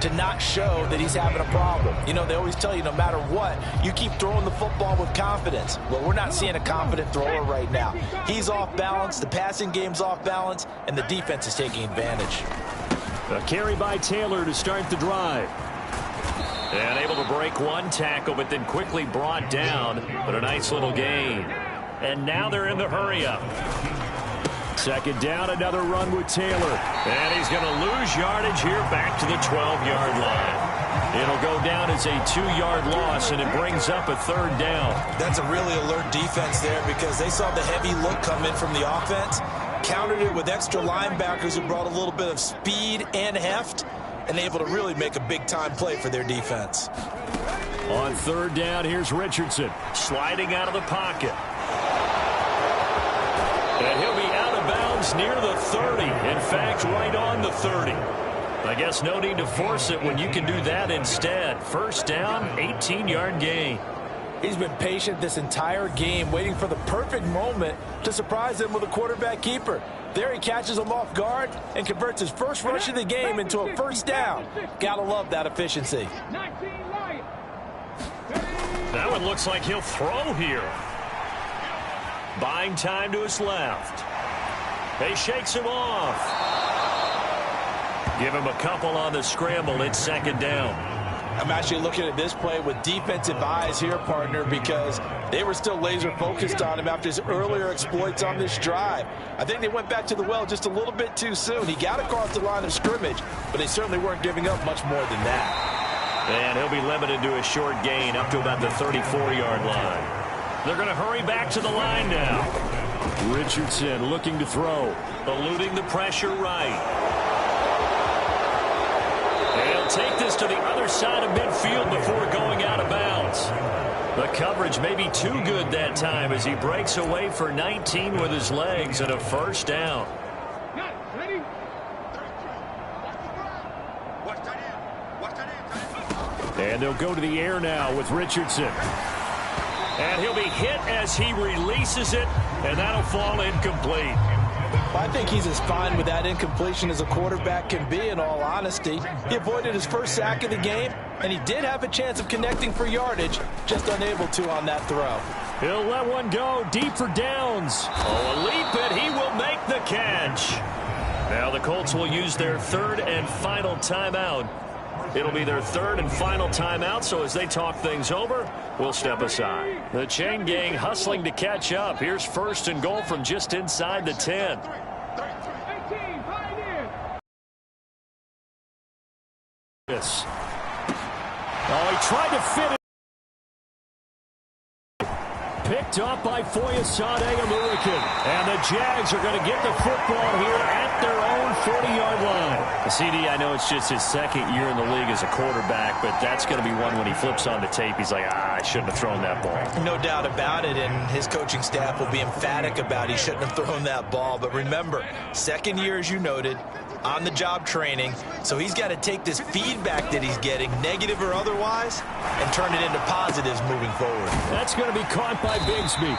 to not show that he's having a problem. You know, they always tell you no matter what, you keep throwing the football with confidence. Well, we're not seeing a confident thrower right now. He's off balance, the passing game's off balance, and the defense is taking advantage.
A carry by Taylor to start the drive.
And able to break one tackle, but then quickly brought down. But a nice little gain. And now they're in the hurry-up.
Second down, another run with Taylor.
And he's going to lose yardage here back to the 12-yard line. It'll go down as a 2-yard loss, and it brings up a third down.
That's a really alert defense there because they saw the heavy look come in from the offense, countered it with extra linebackers who brought a little bit of speed and heft, and able to really make a big-time play for their defense.
On third down, here's Richardson.
Sliding out of the pocket. And he'll be out of bounds near the 30. In fact, right on the 30. I guess no need to force it when you can do that instead. First down, 18-yard gain.
He's been patient this entire game, waiting for the perfect moment to surprise him with a quarterback keeper. There he catches him off guard and converts his first rush of the game into a first down. Gotta love that efficiency.
That one looks like he'll throw here. Buying time to his left. He shakes him off. Give him a couple on the scramble. It's second down.
I'm actually looking at this play with defensive eyes here, partner, because they were still laser focused on him after his earlier exploits on this drive. I think they went back to the well just a little bit too soon. He got across the line of scrimmage, but they certainly weren't giving up much more than that.
And he'll be limited to a short gain up to about the 34-yard line. They're going to hurry back to the line now.
Richardson looking to throw.
Eluding the pressure right. He'll take this to the other side of midfield before going out of bounds. The coverage may be too good that time as he breaks away for 19 with his legs and a first down.
And they'll go to the air now with Richardson.
And he'll be hit as he releases it, and that'll fall incomplete.
I think he's as fine with that incompletion as a quarterback can be, in all honesty. He avoided his first sack of the game, and he did have a chance of connecting for yardage, just unable to on that throw.
He'll let one go deep for downs.
Oh, a leap, and he will make the catch. Now the Colts will use their third and final timeout. It'll be their third and final timeout, so as they talk things over, we'll step aside. The chain gang hustling to catch up. Here's first and goal from just inside the 10.
Yes. Oh, he tried to fit it. Picked up by Foyesade American. And the Jags are going to get the football here at their own 40-yard line.
CD, I know it's just his second year in the league as a quarterback, but that's going to be one when he flips on the tape. He's like, I shouldn't have thrown that ball.
No doubt about it, and his coaching staff will be emphatic about he shouldn't have thrown that ball. But remember, second year, as you noted, on-the-job training, so he's got to take this feedback that he's getting, negative or otherwise, and turn it into positives moving forward.
That's going to be caught by Bigsby.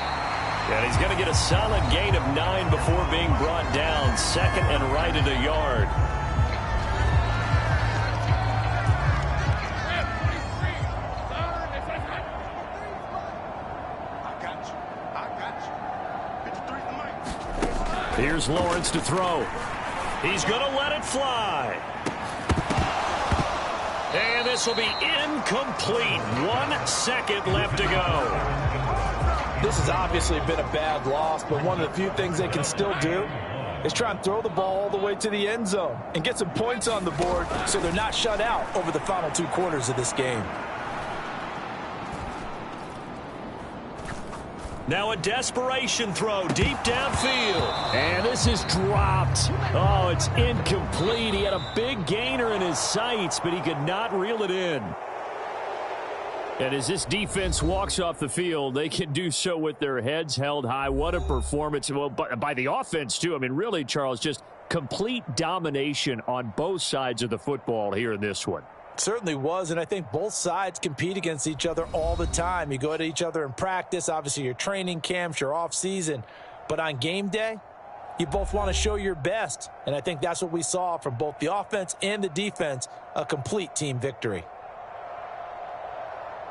And he's going to get a solid gain of 9 before being brought down. Second and right at a yard.
Here's Lawrence to throw.
He's going to let it fly. And this will be incomplete. 1 second left to go.
This has obviously been a bad loss, but one of the few things they can still do is try and throw the ball all the way to the end zone and get some points on the board so they're not shut out over the final 2 quarters of this game.
Now a desperation throw deep downfield.
And this is dropped. Oh, it's incomplete. He had a big gainer in his sights, but he could not reel it in. And as this defense walks off the field, they can do so with their heads held high. What a performance. Well, by the offense, too. I mean, really, Charles, just complete domination on both sides of the football here in this one.
Certainly was, and I think both sides compete against each other all the time. You go at each other in practice, obviously your training camps, your off season, but on game day, You both want to show your best, and I think that's what we saw from both the offense and the defense, a complete team victory.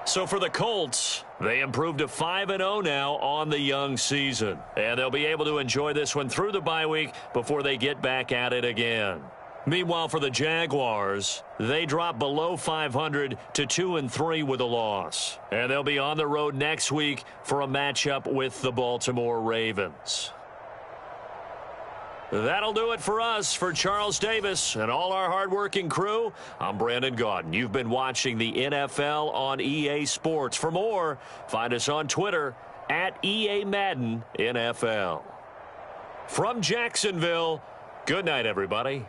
So for the Colts, they improved to 5-0 now on the young season. And they'll be able to enjoy this one through the bye week before they get back at it again. Meanwhile, for the Jaguars, they dropped below 500 to 2-3 with a loss. And they'll be on the road next week for a matchup with the Baltimore Ravens. That'll do it for us. For Charles Davis and all our hardworking crew, I'm Brandon Gaudin. You've been watching the NFL on EA Sports. For more, find us on Twitter at EA Madden NFL. From Jacksonville, good night, everybody.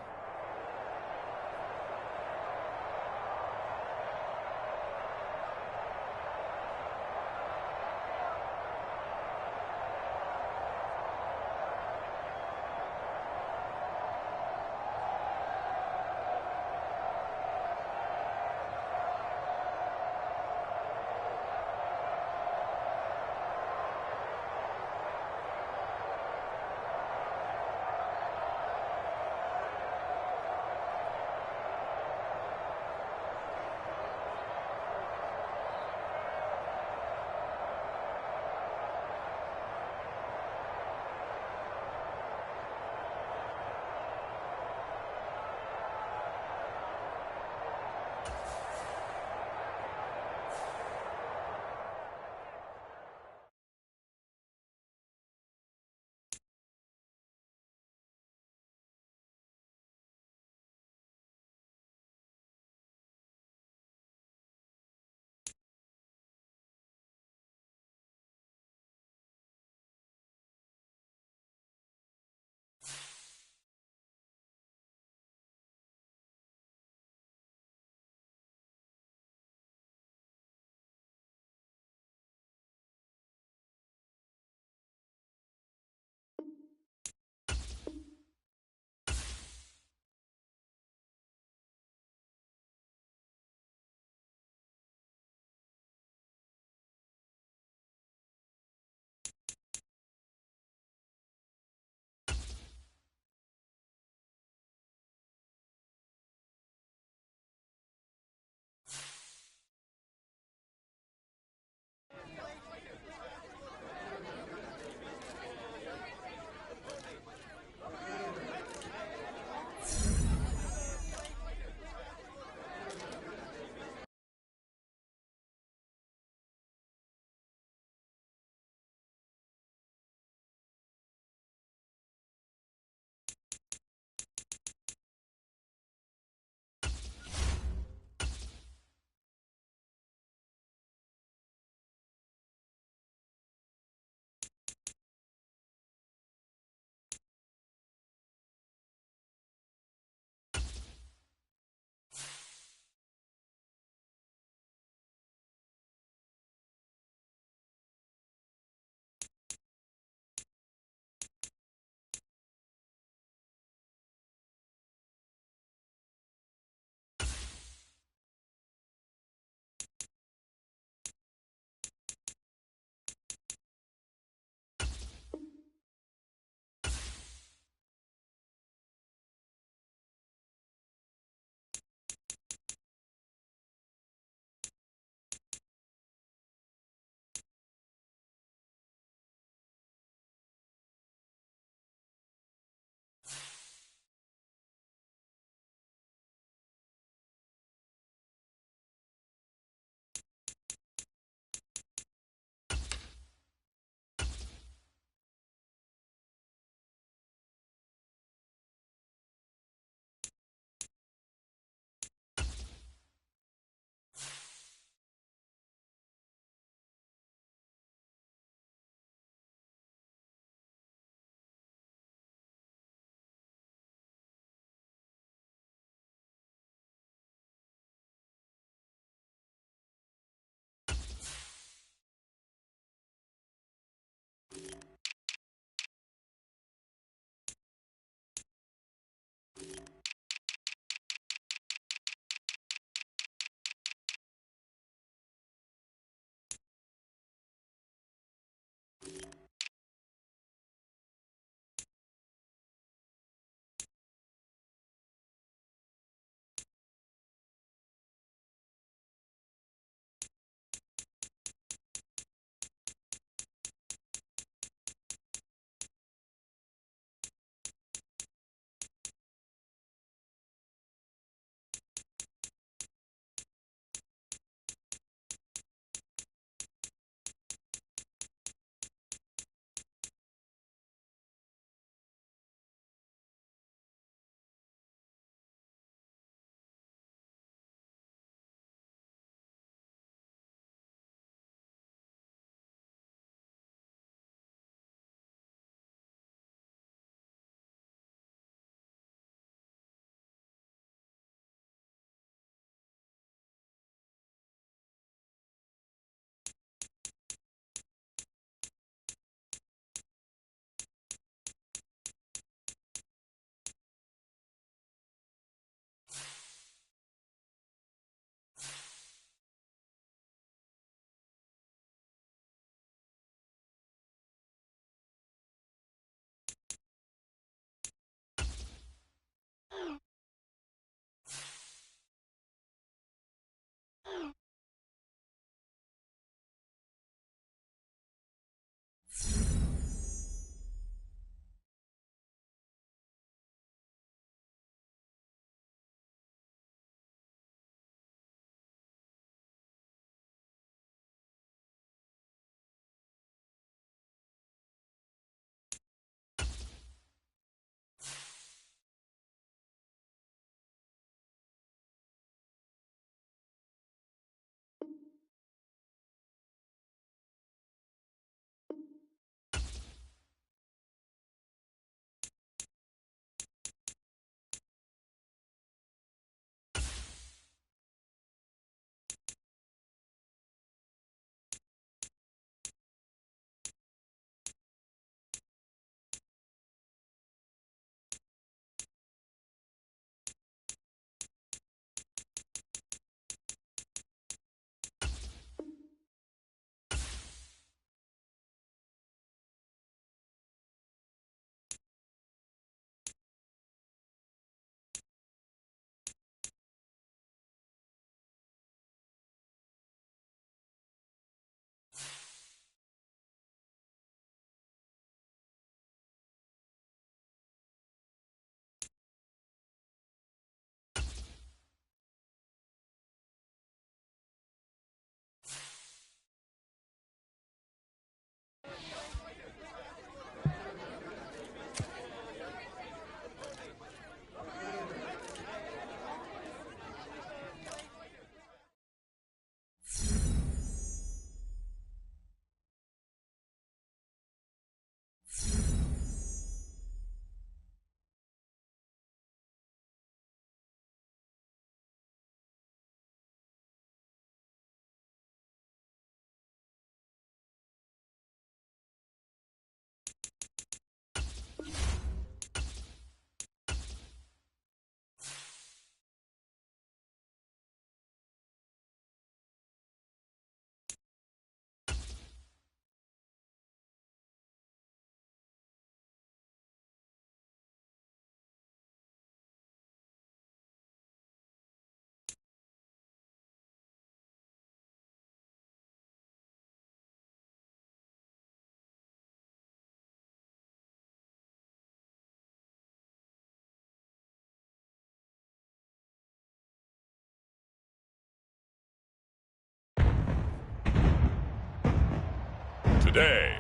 today.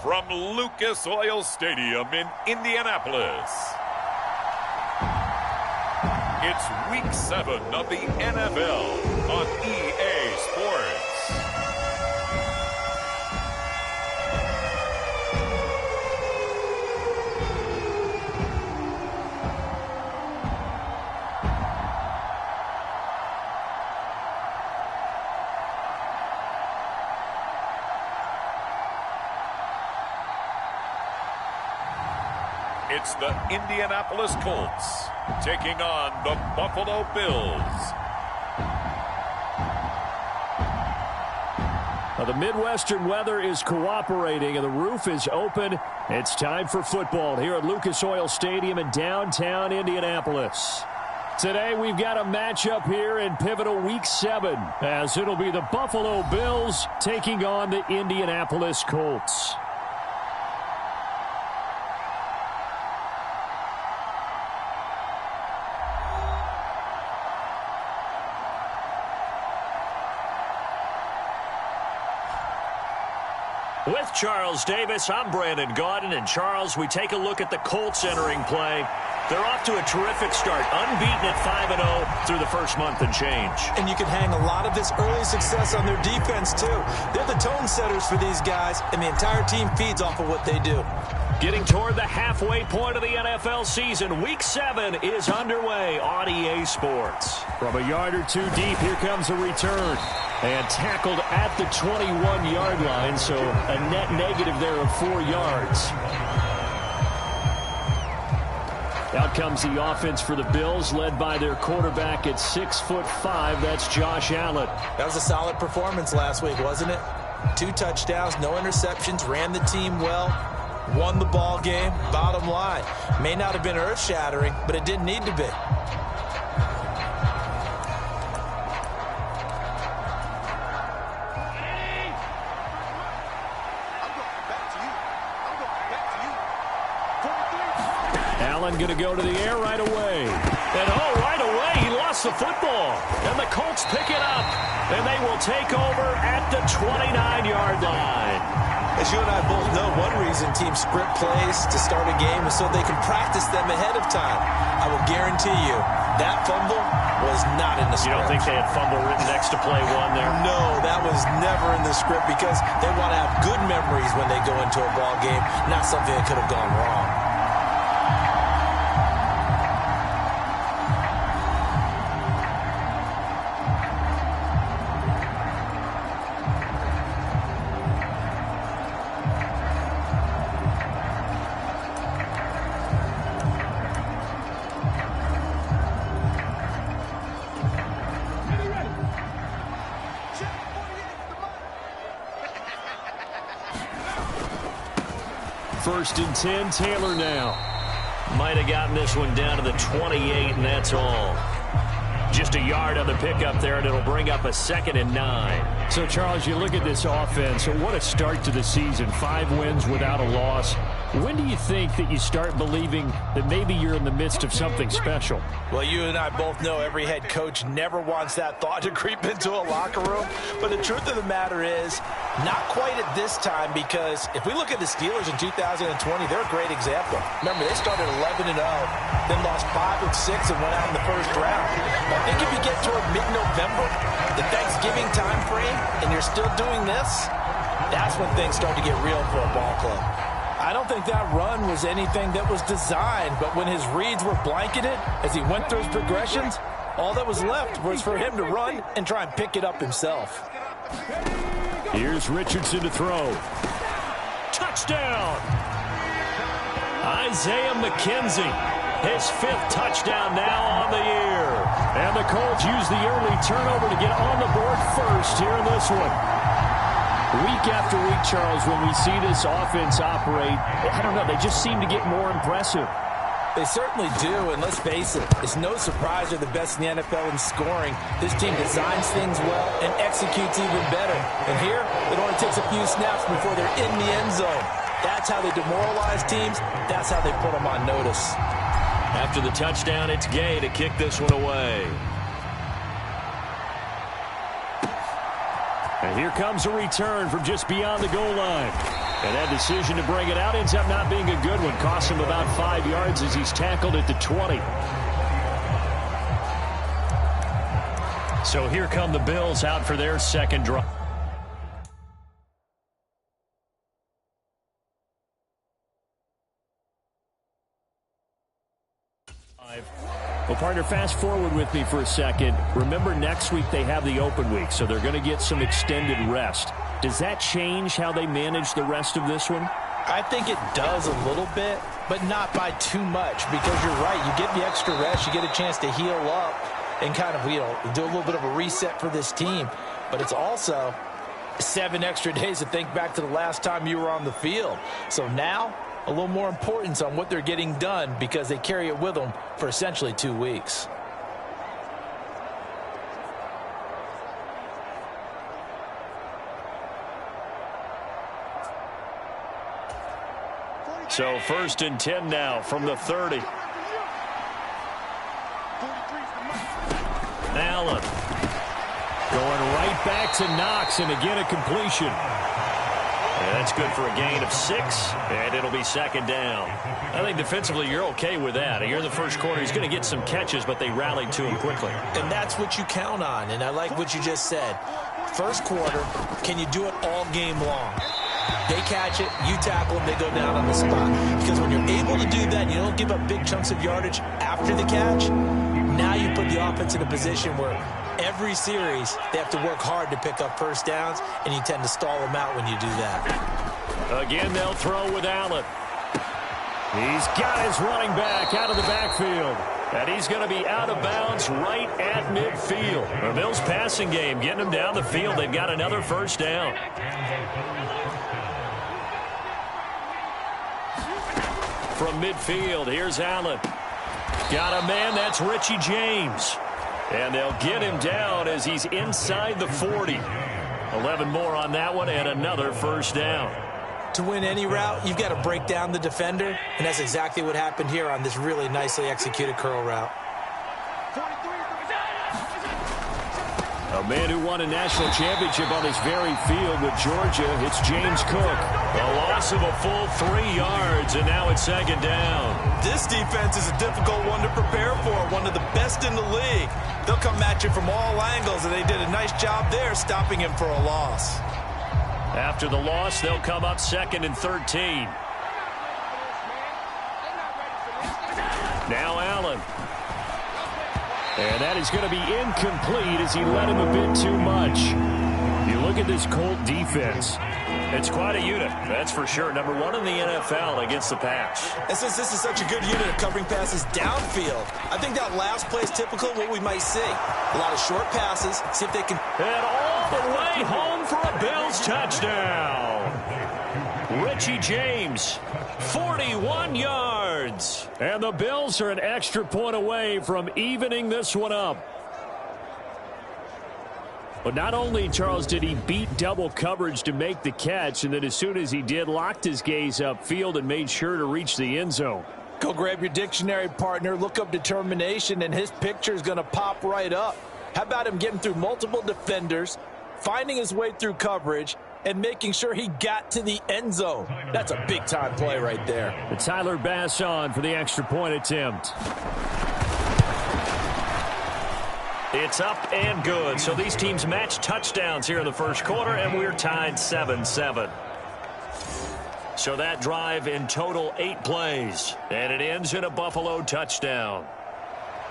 From Lucas Oil Stadium in Indianapolis, it's Week 7 of the NFL on EA Sports. It's the Indianapolis Colts taking on the Buffalo Bills.
Now, the Midwestern weather is cooperating and the roof is open. It's time for football here at Lucas Oil Stadium in downtown Indianapolis. Today we've got a matchup here in pivotal Week 7 as it'll be the Buffalo Bills taking on the Indianapolis Colts.
With Charles Davis, I'm Brandon Gaudin. And Charles, we take a look at the Colts entering play. They're off to a terrific start, unbeaten at 5-0 through the first month and change.
And you can hang a lot of this early success on their defense, too. They're the tone setters for these guys, and the entire team feeds off of what they do.
Getting toward the halfway point of the NFL season, Week 7 is underway on EA Sports.
From a yard or two deep, here comes a return. And tackled at the 21-yard line, so a net negative there of 4 yards. Out comes the offense for the Bills, led by their quarterback at 6'5". That's Josh Allen.
That was a solid performance last week, wasn't it? 2 touchdowns, no interceptions, ran the team well, won the ball game. Bottom line, may not have been earth-shattering, but it didn't need to be.
Allen going to go to the air right away.
And right away, he lost the football. And the Colts pick it up. And they will take over at the 29-yard line.
As you and I both know, one reason teams script plays to start a game is so they can practice them ahead of time. I will guarantee you that fumble was not in the script.
You don't think they had fumble written next to play one there?
No, that was never in the script because they want to have good memories when they go into a ball game, not something that could have gone wrong.
First and 10, Taylor now.
Might have gotten this one down to the 28, and that's all. Just a yard on the pickup there, and it'll bring up a 2nd and 9.
So, Charles, you look at this offense, so what a start to the season. 5 wins without a loss. When do you think that you start believing that maybe you're in the midst of something special?
Well, you and I both know every head coach never wants that thought to creep into a locker room. But the truth of the matter is, not quite at this time, because if we look at the Steelers in 2020, they're a great example. Remember, they started 11-0, then lost 5 of 6 and went out in the first round. I think if you get toward mid-November, the Thanksgiving time frame, and you're still doing this, that's when things start to get real for a ball club. I don't think that run was anything that was designed, but when his reads were blanketed as he went through his progressions, all that was left was for him to run and try and pick it up himself.
Here's Richardson to throw.
Touchdown! Isaiah McKenzie, his 5th touchdown now on the year.
And the Colts use the early turnover to get on the board first here in this one. Week after week, Charles, when we see this offense operate, I don't know, they just seem to get more impressive.
They certainly do, and let's face it, it's no surprise they're the best in the NFL in scoring. This team designs things well and executes even better. And here, it only takes a few snaps before they're in the end zone. That's how they demoralize teams. That's how they put them on notice.
After the touchdown, it's Gay to kick this one away.
And And here comes a return from just beyond the goal line. And that decision to bring it out ends up not being a good one. Costs him about 5 yards as he's tackled at the 20. So here come the Bills out for their second drive. Well, partner, fast forward with me for a second. Remember, next week they have the open week, so they're going to get some extended rest. Does that change how they manage the rest of this one?
I think it does a little bit, but not by too much, because you're right. You get the extra rest. You get a chance to heal up and kind of, do a little bit of a reset for this team. But it's also 7 extra days to think back to the last time you were on the field. So now, a little more importance on what they're getting done because they carry it with them for essentially 2 weeks.
So 1st and 10 now from the 30. Allen going right back to Knox, and again a completion. Yeah, that's good for a gain of 6, and it'll be second down. I think defensively you're okay with that. Here in the first quarter, he's going to get some catches, but they rallied to him quickly.
And that's what you count on, and I like what you just said. First quarter, can you do it all game long? They catch it, you tackle them, they go down on the spot. Because when you're able to do that, you don't give up big chunks of yardage after the catch, now you put the offense in a position where every series they have to work hard to pick up first downs, and you tend to stall them out when you do that.
Again, they'll throw with Allen. He's got his running back out of the backfield. And he's going to be out of bounds right at midfield. The Bills passing game getting them down the field. They've got another first down. From midfield, here's Allen. Got a man, that's Richie James. And they'll get him down as he's inside the 40. 11 more on that one and another first down.
To win any route, you've got to break down the defender, and that's exactly what happened here on this really nicely executed curl route.
A man who won a national championship on this very field with Georgia, it's James Cook. A loss of a full 3 yards, and now it's second down.
This defense is a difficult one to prepare for, one of the best in the league. They'll come at you from all angles, and they did a nice job there stopping him for a loss.
After the loss, they'll come up 2nd and 13. Now Allen. And that is going to be incomplete as he led him a bit too much. You look at this Colt defense. It's quite a unit, that's for sure. Number 1 in the NFL against the pass.
And since this is such a good unit of covering passes downfield, I think that last play is typical of what we might see. A lot of short passes, see if they can...
And all the way home for a Bills touchdown. Richie James, 41 yards. And the Bills are an extra point away from evening this one up. But not only, Charles, did he beat double coverage to make the catch, and then as soon as he did, locked his gaze upfield and made sure to reach the end zone.
Go grab your dictionary, partner, look up determination, and his picture is going to pop right up. How about him getting through multiple defenders, finding his way through coverage, and making sure he got to the end zone? That's a big-time play right there.
And Tyler Bass on for the extra point attempt. It's up and good. So these teams match touchdowns here in the first quarter, and we're tied 7-7. So that drive in total 8 plays, and it ends in a Buffalo touchdown.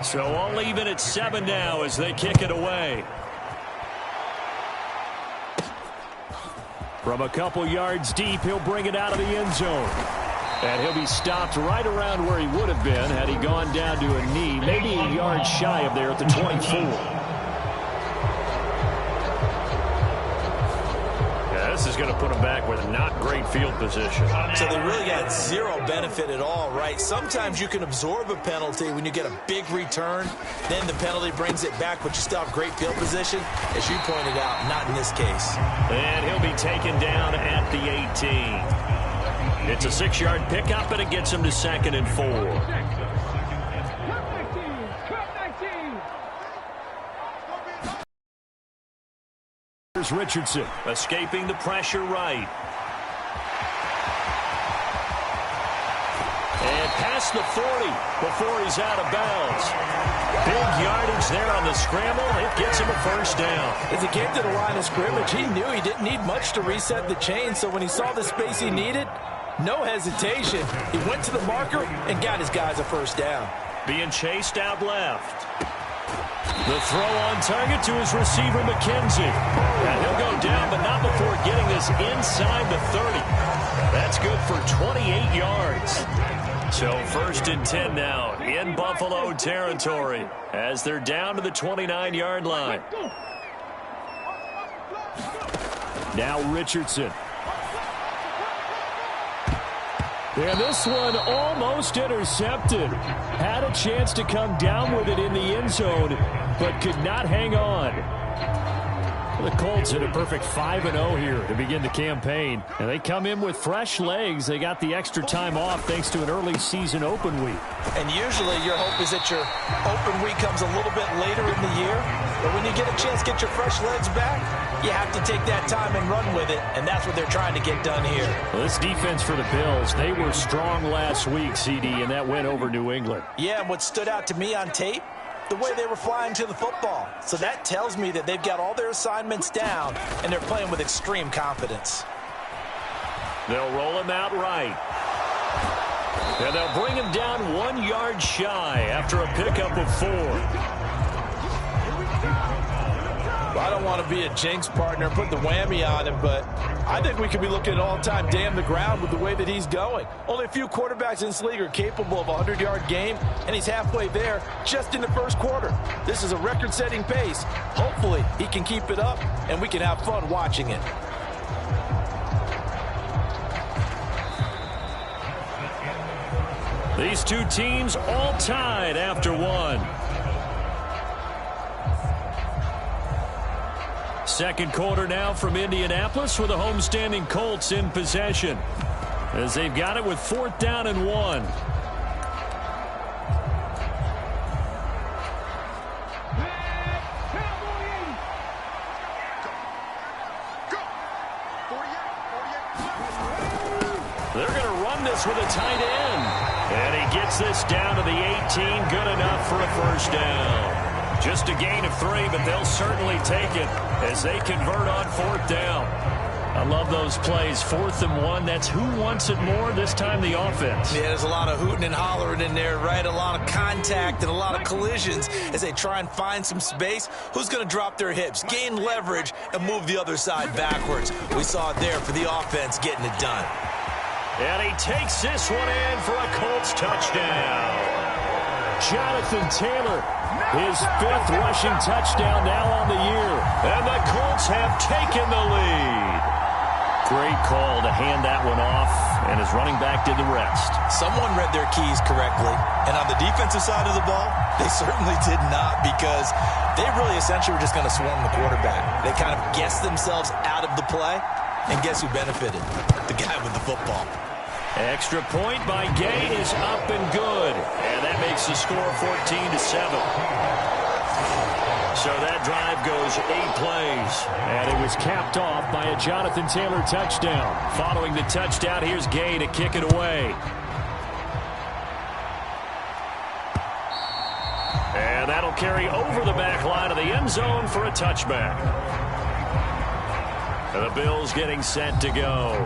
So all even at 7 now as they kick it away. From a couple yards deep, he'll bring it out of the end zone. And he'll be stopped right around where he would have been had he gone down to a knee, maybe a yard shy of there at the 24. Yeah, this is going to put him back with not great field position.
So they really got zero benefit at all, right? Sometimes you can absorb a penalty when you get a big return. Then the penalty brings it back, but you still have great field position. As you pointed out, not in this case.
And he'll be taken down at the 18. It's a 6-yard pickup, and it gets him to 2nd and 4. Here's Richardson.
Escaping the pressure right. And past the 40 before he's out of bounds. Big yardage there on the scramble. It gets him a first down.
As he came to the line of scrimmage, he knew he didn't need much to reset the chain, so when he saw the space he needed, no hesitation. He went to the marker and got his guys a first down.
Being chased out left. The throw on target to his receiver, McKenzie. And he'll go down, but not before getting this inside the 30. That's good for 28 yards. So 1st and 10 now in Buffalo territory as they're down to the 29-yard line.
Now Richardson. And this one almost intercepted. Had a chance to come down with it in the end zone, but could not hang on. The Colts hit a perfect 5-0 here to begin the campaign. And they come in with fresh legs. They got the extra time off thanks to an early season open week.
And usually your hope is that your open week comes a little bit later in the year. But when you get a chance to get your fresh legs back, you have to take that time and run with it. And that's what they're trying to get done here.
Well, this defense for the Bills, they were strong last week, CD, and that went over New England.
Yeah, and what stood out to me on tape, the way they were flying to the football. So that tells me that they've got all their assignments down, and they're playing with extreme confidence.
They'll roll him out right. And they'll bring him down 1 yard shy after a pickup of 4.
I don't want to be a jinx partner and put the whammy on him, but I think we could be looking at all-time damn the ground with the way that he's going. Only a few quarterbacks in this league are capable of a 100-yard game, and he's halfway there just in the first quarter. This is a record-setting pace. Hopefully, he can keep it up, and we can have fun watching it.
These two teams all tied after 1. Second quarter now from Indianapolis with the homestanding Colts in possession as they've got it with 4th down and 1. They're going to run this with a tight end. And he gets this down to the 18. Good enough for a first down. Just a gain of 3, but they'll certainly take it as they convert on 4th down. I love those plays. 4th and 1. That's who wants it more, this time the offense.
Yeah, there's a lot of hooting and hollering in there, right? A lot of contact and a lot of collisions as they try and find some space. Who's going to drop their hips, gain leverage, and move the other side backwards? We saw it there for the offense getting it done.
And he takes this one in for a Colts touchdown.
Jonathan Taylor, his 5th rushing touchdown now on the year.
And the Colts have taken the lead. Great call to hand that one off, and his running back did the rest.
Someone read their keys correctly, and on the defensive side of the ball, they certainly did not, because they really essentially were just going to swarm the quarterback. They kind of guessed themselves out of the play, and guess who benefited? The guy with the football.
Extra point by Gay is up and good. And that makes the score 14-7. So that drive goes 8 plays.
And it was capped off by a Jonathan Taylor touchdown.
Following the touchdown, here's Gay to kick it away. And that'll carry over the back line of the end zone for a touchback. And the Bills getting set to go.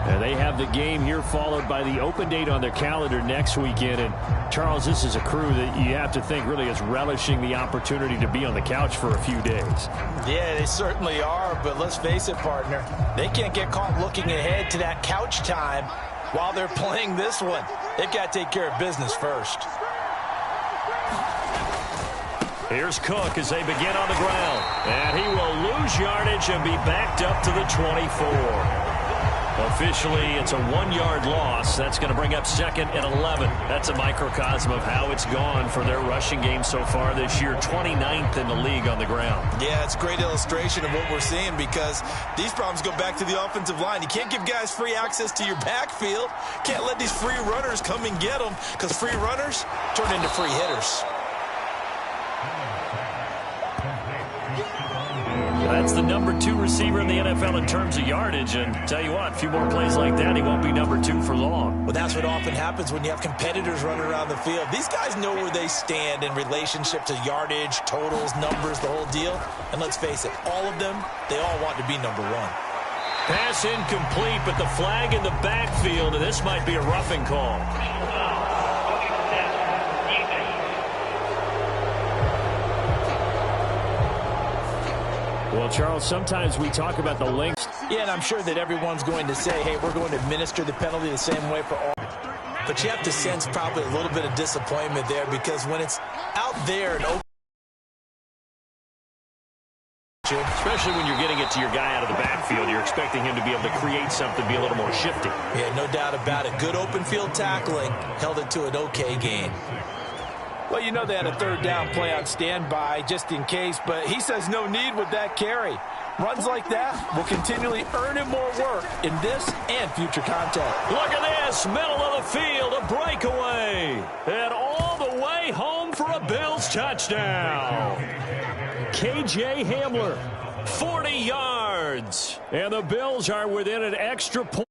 And they have the game here followed by the open date on their calendar next weekend. And, Charles, this is a crew that you have to think really is relishing the opportunity to be on the couch for a few days.
Yeah, they certainly are, but let's face it, partner. They can't get caught looking ahead to that couch time while they're playing this one. They've got to take care of business first.
Here's Cook as they begin on the ground. And he will lose yardage and be backed up to the 24. Officially, it's a 1-yard loss. That's going to bring up 2nd and 11. That's a microcosm of how it's gone for their rushing game so far this year. 29th in the league on the ground.
Yeah, it's a great illustration of what we're seeing, because these problems go back to the offensive line. You can't give guys free access to your backfield. Can't let these free runners come and get them, because free runners turn into free hitters.
That's the number 2 receiver in the NFL in terms of yardage. And tell you what, a few more plays like that, he won't be number 2 for long.
Well, that's what often happens when you have competitors running around the field. These guys know where they stand in relationship to yardage, totals, numbers, the whole deal. And let's face it, all of them, they all want to be number 1.
Pass incomplete, but the flag in the backfield, and this might be a roughing call. Well, Charles, sometimes we talk about the length.
Yeah, and I'm sure that everyone's going to say, hey, we're going to administer the penalty the same way for all. But you have to sense probably a little bit of disappointment there, because when it's out there and open,
especially when you're getting it to your guy out of the backfield, you're expecting him to be able to create something, be a little more shifty.
Yeah, no doubt about it. Good open field tackling, held it to an okay gain. Well, you know they had a 3rd down play on standby just in case, but he says no need with that carry. Runs like that will continually earn him more work in this and future contact.
Look at this, middle of the field, a breakaway. And all the way home for a Bills touchdown. KJ Hamler, 40 yards. And the Bills are within an extra point.